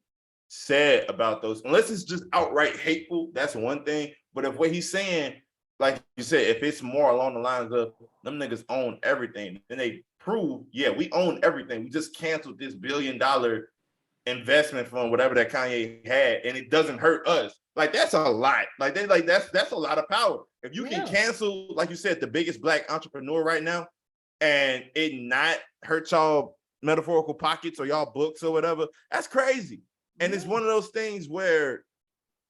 said about those, unless it's just outright hateful, that's one thing. But if what he's saying, like you said, if it's more along the lines of them niggas own everything, then they prove, yeah, we own everything. We just canceled this $1 billion investment fund, whatever that Kanye had, and it doesn't hurt us. Like that's a lot. That's a lot of power. If you can cancel, like you said, the biggest Black entrepreneur right now, and it not hurt y'all metaphorical pockets or y'all books or whatever, that's crazy. And it's one of those things where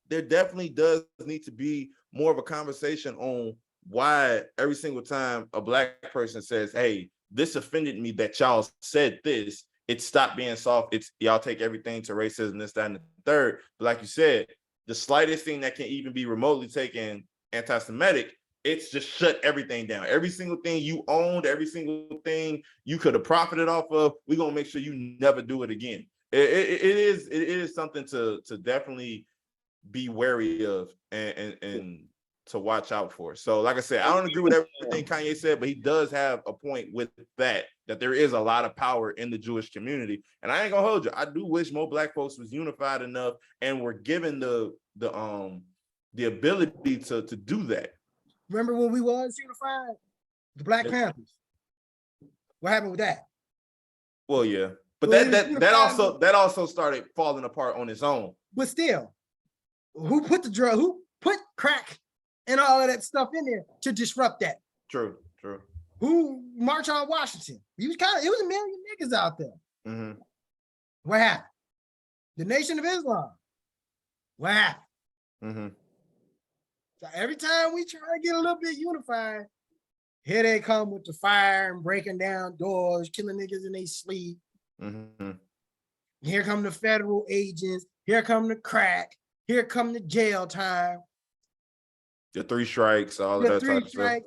there definitely does need to be more of a conversation on why every single time a Black person says, hey, this offended me that y'all said this, it stopped being soft. It's y'all take everything to racism, this, that, and the third. But like you said, the slightest thing that can even be remotely taken anti-Semitic, it's just shut everything down. Every single thing you owned, every single thing you could have profited off of, we're gonna make sure you never do it again. It is something to definitely be wary of and to watch out for. So like I said, I don't agree with everything Kanye said, but he does have a point with that there is a lot of power in the Jewish community. And I ain't gonna hold you. I do wish more Black folks was unified enough and were given the ability to do that. Remember when we was unified? The Black Panthers. What happened with that? Well, yeah. But that also started falling apart on its own. But still, who put crack and all of that stuff in there to disrupt that? True. Who marched on Washington? It was a million niggas out there. What happened? The Nation of Islam. What happened? Mm-hmm. So every time we try to get a little bit unified, here they come with the fire and breaking down doors, killing niggas in their sleep. Mm-hmm. Here come the federal agents. Here come the crack. Here come the jail time. The 3 strikes, all of that type of stuff.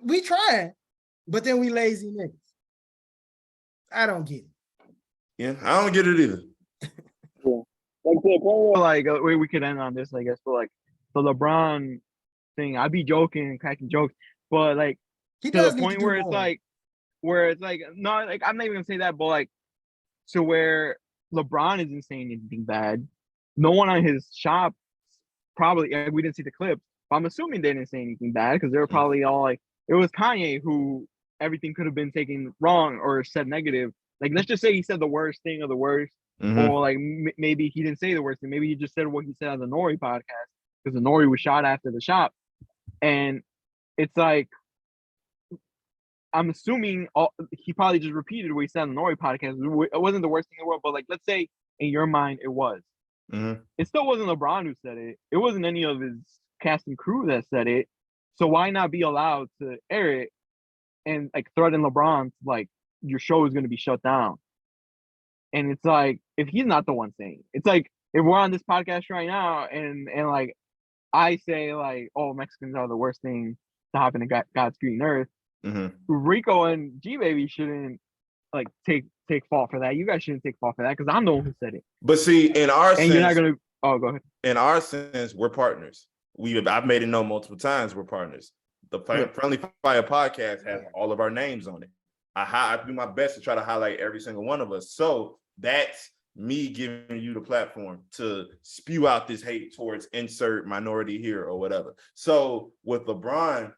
We trying, but then we lazy niggas. I don't get it. Yeah, I don't get it either. Like we could end on this, I guess, but like the LeBron thing, I'd be joking and cracking jokes, but like he to does the point where it's like, no, like I'm not even gonna say that, but like to where LeBron isn't saying anything bad. No one on his shop probably, we didn't see the clip, but I'm assuming they didn't say anything bad because they were probably all like, it was Kanye who everything could have been taken wrong or said negative. Like, let's just say he said the worst thing of the worst, or like maybe he didn't say the worst thing. Maybe he just said what he said on the Nori podcast because the Nori was shot after the shop. And it's like, I'm assuming he probably just repeated what he said on the Nori podcast. It wasn't the worst thing in the world, but like, let's say in your mind it was. It still wasn't LeBron who said it. It wasn't any of his cast and crew that said it. So why not be allowed to air it and like threaten LeBron to, like, your show is going to be shut down? And it's like, if he's not the one saying it, it's like if we're on this podcast right now and like I say like, oh, Mexicans are the worst thing to happen to God's green earth. Rico and G Baby shouldn't like take fault for that. You guys shouldn't take fault for that because I'm the one who said it. But see, in our sense, you're not gonna. Oh, go ahead. In our sense, we're partners. I've made it known multiple times we're partners. The Friendly Fire podcast has all of our names on it. I do my best to try to highlight every single one of us. So that's me giving you the platform to spew out this hate towards insert minority here or whatever. So with LeBron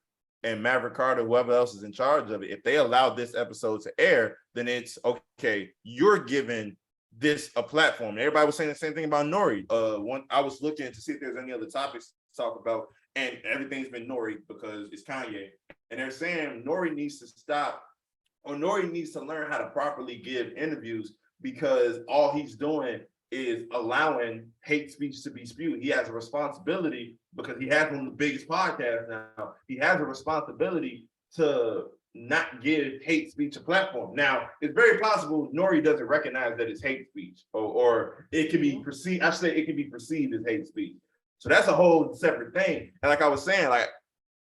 and Maverick Carter, whoever else is in charge of it, if they allow this episode to air, then it's okay. You're giving this a platform. Everybody was saying the same thing about Nori. I was looking to see if there's any other topics to talk about, and everything's been Nori because it's Kanye. And they're saying Nori needs to stop, or Nori needs to learn how to properly give interviews because all he's doing is allowing hate speech to be spewed. He has a responsibility because he has one of the biggest podcasts now. He has a responsibility to not give hate speech a platform. Now, it's very possible Nori doesn't recognize that it's hate speech, or it can be perceived. I say it can be perceived as hate speech. So that's a whole separate thing. And like I was saying, like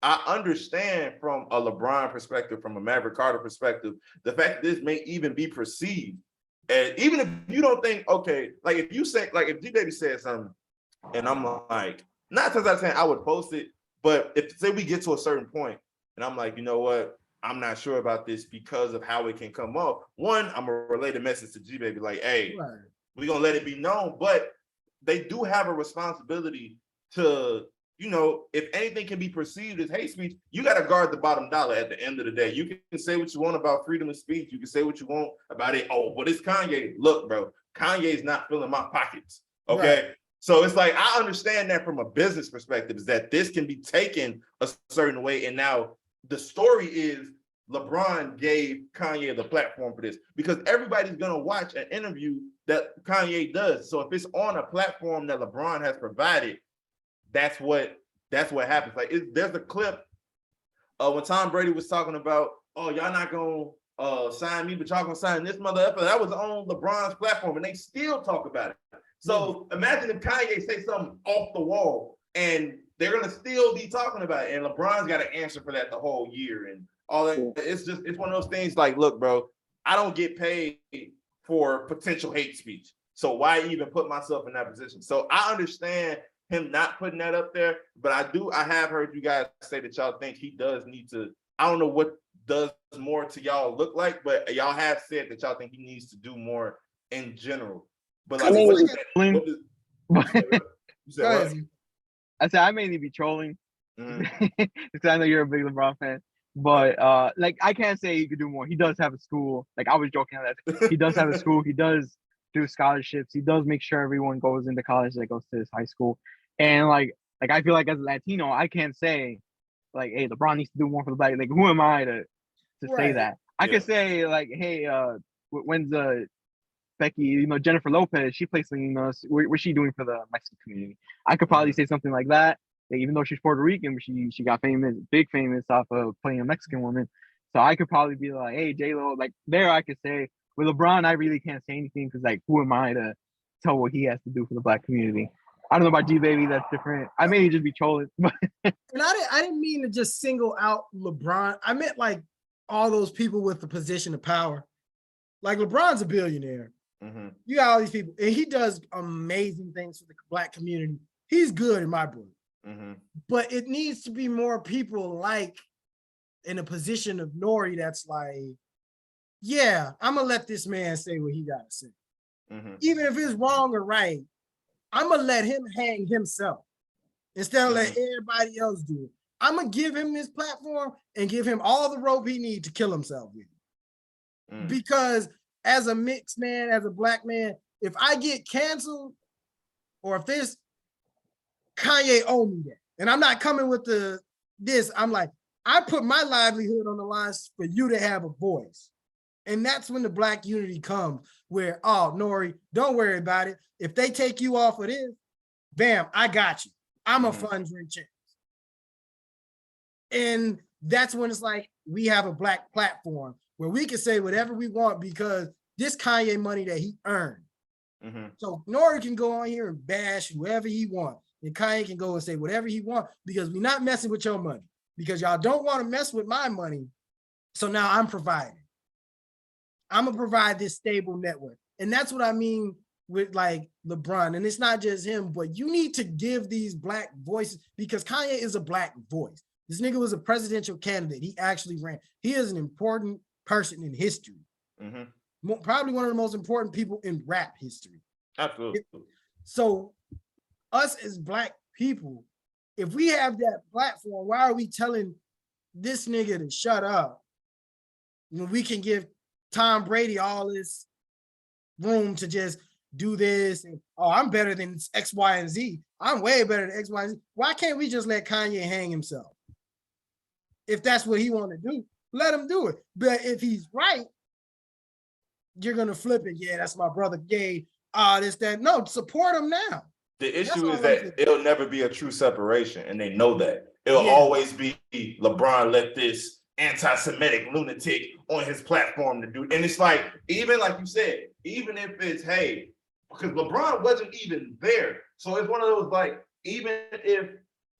I understand from a LeBron perspective, from a Maverick Carter perspective, the fact that this may even be perceived. And even if you don't think, okay, like if you say, like if G Baby said something, and I'm like, not because I'm saying I would post it, but if say we get to a certain point, and I'm like, you know what, I'm not sure about this because of how it can come up. One, I'm gonna relay the message to G Baby, like, hey, we're gonna let it be known, but they do have a responsibility to, you know, if anything can be perceived as hate speech, you got to guard the bottom dollar at the end of the day. You can say what you want about freedom of speech. You can say what you want about it. Oh, but it's Kanye. Look, bro, Kanye's not filling my pockets. Okay. Right. So it's like, I understand that from a business perspective is that this can be taken a certain way. And now the story is LeBron gave Kanye the platform for this because everybody's going to watch an interview that Kanye does. So if it's on a platform that LeBron has provided, that's what happens. Like there's a clip when Tom Brady was talking about, oh, y'all not gonna sign me, but y'all gonna sign this motherfucker. That was on LeBron's platform, and they still talk about it. So imagine if Kanye say something off the wall, and they're gonna still be talking about it, and LeBron's got to answer for that the whole year and all that. It's one of those things. Like, look, bro, I don't get paid for potential hate speech, so why even put myself in that position? So I understand him not putting that up there, but I have heard you guys say that y'all think he does need to, I don't know what does more to y'all look like, but y'all have said that y'all think he needs to do more in general. But like, I said I mainly be trolling because I know you're a big LeBron fan. But like I can't say he could do more. He does have a school. Like I was joking on that. He does have a school. He does do scholarships. He does make sure everyone goes into college that goes to his high school. And like I feel like as a Latino, I can't say like, hey, LeBron needs to do more for the black. Like, who am I to say that? I could say like, hey, when's Becky, Jennifer Lopez, she plays something, what's she doing for the Mexican community? I could probably say something like that. Even though she's Puerto Rican, but she got big famous off of playing a Mexican woman. So I could probably be like, hey, J-Lo, like there I could say. With LeBron, I really can't say anything because like who am I to tell what he has to do for the Black community? I don't know about G-Baby, that's different. I may just be trolling. But and I didn't mean to just single out LeBron. I meant like all those people with the position of power. Like LeBron's a billionaire. You got all these people, and he does amazing things for the Black community. He's good in my book. But it needs to be more people like in a position of Nori that's like, yeah, I'm gonna let this man say what he gotta say. Even if it's wrong or right, I'm gonna let him hang himself instead of letting everybody else do it. I'm gonna give him this platform and give him all the rope he needs to kill himself with. Because as a mixed man, as a Black man, if I get canceled or if this Kanye owe me that, and I'm not coming with this, I'm like, I put my livelihood on the line for you to have a voice. And that's when the Black unity comes where, oh, Nori, don't worry about it. If they take you off of this, bam, I got you. I'm a fun drink champ. And that's when it's like, we have a Black platform where we can say whatever we want because this Kanye money that he earned. So Nori can go on here and bash whoever he wants. And Kanye can go and say whatever he wants because we're not messing with your money. Because y'all don't want to mess with my money. So now I'm providing. I'm going to provide this stable network. And that's what I mean with like LeBron. And it's not just him, but you need to give these Black voices because Kanye is a Black voice. This nigga was a presidential candidate. He actually ran. He is an important person in history. Probably one of the most important people in rap history. Absolutely. So us as Black people, if we have that platform, why are we telling this nigga to shut up when we can give Tom Brady all this room to just do this? And, oh, I'm better than X, Y, and Z. I'm way better than X, Y, and Z. Why can't we just let Kanye hang himself? If that's what he want to do, let him do it. But if he's right, you're going to flip it. Yeah, that's my brother gay. This, that. No, support him now. The issue is that it'll never be a true separation, and they know that. It'll always be LeBron let this anti-Semitic lunatic on his platform to do. And it's like, even like you said, even if it's, hey, because LeBron wasn't even there. So it's one of those, like, even if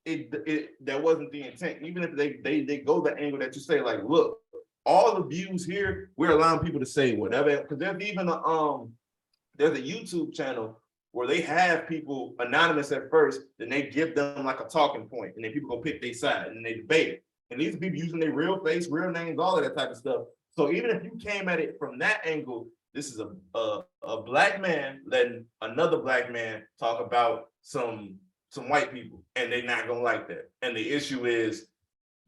that wasn't the intent, even if they go the angle that you say, like, look, all the views here, we're allowing people to say whatever. Because there's even there's a YouTube channel where they have people anonymous at first, then they give them like a talking point, and then people go pick their side, and they debate it. And these are people using their real face, real names, all of that type of stuff. So even if you came at it from that angle, this is a Black man letting another Black man talk about some white people, and they're not gonna like that. And the issue is,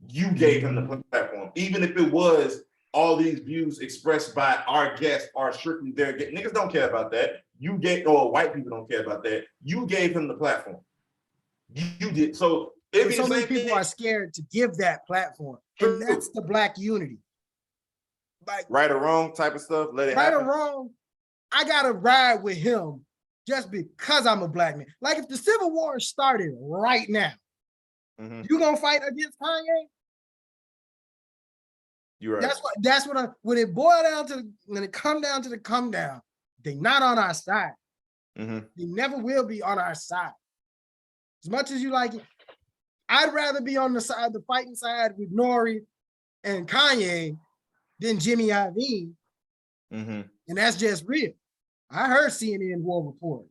you gave him the platform, even if it was all these views expressed by our guests are strictly their guests. Niggas don't care about that. You gave, or white people don't care about that. You gave him the platform. You did. So so many people are scared to give that platform. And that's the Black unity. Like right or wrong type of stuff. Let it right happen. or wrong, I gotta ride with him just because I'm a Black man. Like if the Civil War started right now, you gonna fight against Kanye? You're right. That's what when it boil down to when it come down to the come down, they not on our side. They never will be on our side. As much as you like it, I'd rather be on the fighting side with Nori and Kanye than Jimmy Iovine. And that's just real. I heard CNN War Report.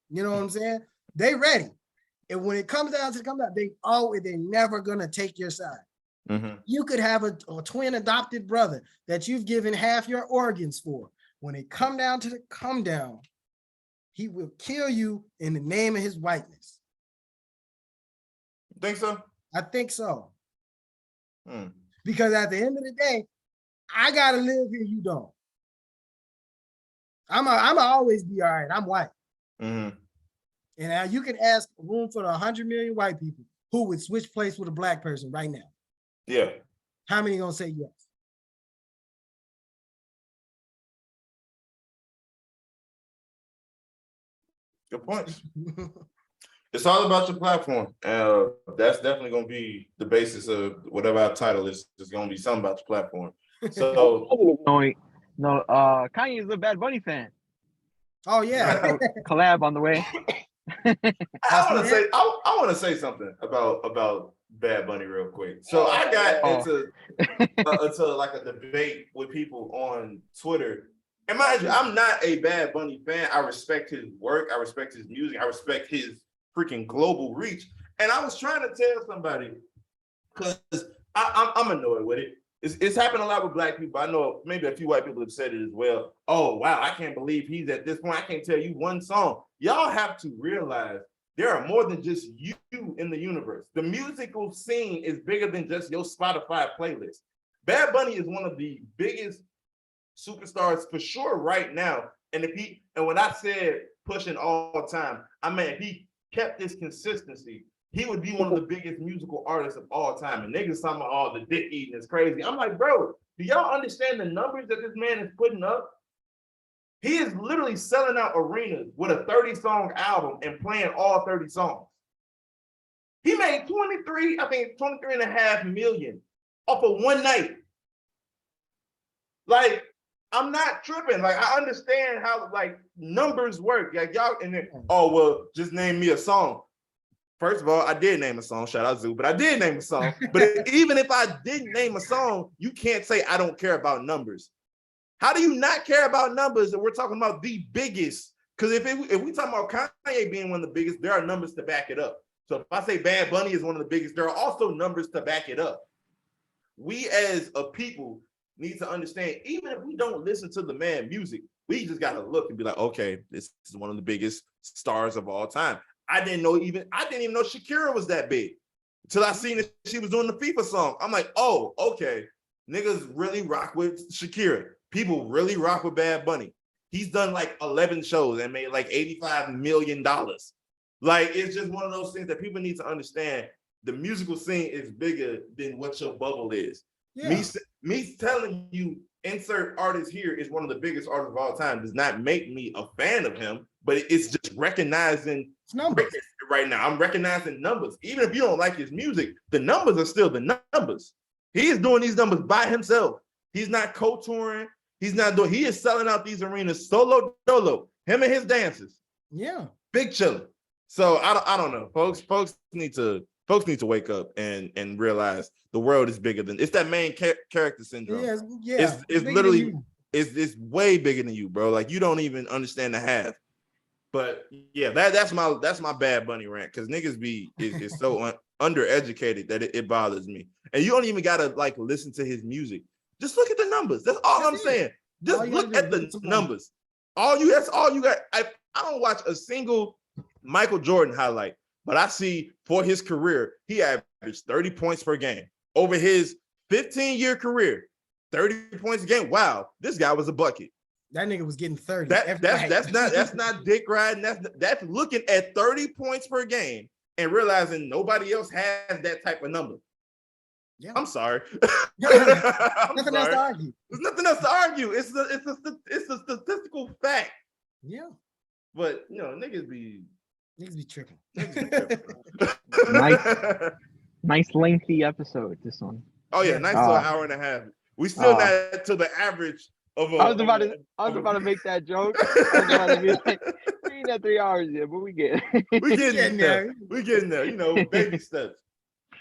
You know what I'm saying? They ready. And when it comes down to the come down, they're never gonna take your side. You could have a twin adopted brother that you've given half your organs for. When it come down to the come down, he will kill you in the name of his whiteness. Think so? I think so. Because at the end of the day, I gotta live here, you don't. I'm always be all right. I'm white. And now you can ask a room full of 100 million white people who would switch place with a Black person right now. Yeah. How many gonna say yes? Good point. It's all about your platform. That's definitely going to be the basis of whatever our title is. It's going to be something about your platform. So, Kanye is a Bad Bunny fan. Oh yeah, Collab on the way. I want to say something about Bad Bunny real quick. So I got into like a debate with people on Twitter. And mind you, I'm not a Bad Bunny fan. I respect his work. I respect his music. I respect his freaking global reach. And I was trying to tell somebody, because I'm annoyed with it. It's happened a lot with Black people. I know maybe a few white people have said it as well. Oh, wow, I can't believe he's at this point. I can't tell you one song. Y'all have to realize there are more than just you in the universe. The musical scene is bigger than just your Spotify playlist. Bad Bunny is one of the biggest superstars for sure right now. And when I said pushing all time, I meant if he kept this consistency, he would be one of the biggest musical artists of all time. And niggas talking about all the dick eating is crazy. I'm like, bro, do y'all understand the numbers that this man is putting up? He is literally selling out arenas with a 30-song album and playing all 30 songs. He made 23.5 million off of one night. Like, I'm not tripping. Like, I understand how like numbers work. Like y'all, and then, oh well, just name me a song. First of all, I did name a song. Shout out Zoo, but I did name a song. But even if I didn't name a song, you can't say I don't care about numbers. How do you not care about numbers? And we're talking about the biggest. Because if we talk about Kanye being one of the biggest, there are numbers to back it up. So if I say Bad Bunny is one of the biggest, there are also numbers to back it up. We as a people need to understand, even if we don't listen to the man music, we just gotta look and be like, okay, this is one of the biggest stars of all time. I didn't even know Shakira was that big until I seen that she was doing the FIFA song. I'm like, oh, okay. Niggas really rock with Shakira. People really rock with Bad Bunny. He's done like 11 shows and made like $85 million. Like, it's just one of those things that people need to understand. The musical scene is bigger than what your bubble is. Yeah. Me telling you insert artist here is one of the biggest artists of all time does not make me a fan of him, but it's just recognizing numbers right now. I'm recognizing numbers. Even if you don't like his music, the numbers are still the numbers. He is doing these numbers by himself. He's not co-touring. He is selling out these arenas solo dolo, him and his dancers. Yeah. Big chillin'. So I don't know. Folks need to wake up and realize the world is bigger than it's that main character syndrome. Yeah. It's literally it's way bigger than you, bro. Like you don't even understand the half. But yeah, that's my Bad Bunny rant because niggas is so undereducated that it bothers me. And you don't even gotta like listen to his music. Just look at the numbers. That's all I'm saying. Just look at the numbers. That's all you got. I don't watch a single Michael Jordan highlight, but I see for his career, he averaged 30 points per game. Over his 15-year career, 30 points a game. Wow, this guy was a bucket. That nigga was getting 30. That's not dick riding. That's looking at 30 points per game and realizing nobody else has that type of number. Yeah. I'm sorry. Nothing else to argue. There's nothing else to argue. It's a statistical fact. Yeah. But niggas be tripping. Nice lengthy episode, this one. Oh yeah, nice little hour and a half. We still not to the average of I was about to make that joke. I was about to be like, we ain't at 3 hours yet, but we getting there. We getting there, baby steps.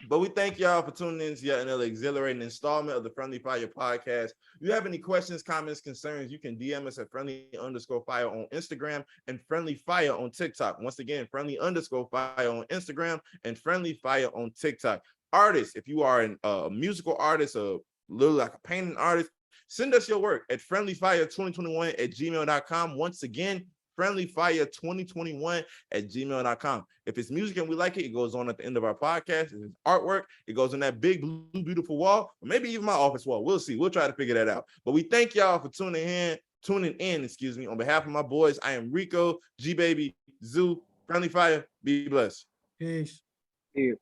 But we thank y'all for tuning in to yet another exhilarating installment of the Friendly Fire podcast. If you have any questions, comments, concerns, you can DM us at friendly_fire on Instagram and Friendly Fire on TikTok. Once again, friendly_fire on Instagram and Friendly Fire on TikTok. Artists, if you are a musical artist, a little like a painting artist, send us your work at friendlyfire2021@gmail.com. Once again, friendlyfire2021@gmail.com. If it's music and we like it, it goes on at the end of our podcast. If it's artwork, it goes on that big, blue, beautiful wall, or maybe even my office wall. We'll see. We'll try to figure that out. But we thank y'all for tuning in. On behalf of my boys, I am Rico, G Baby, Zoo, Friendly Fire. Be blessed. Peace. Yeah.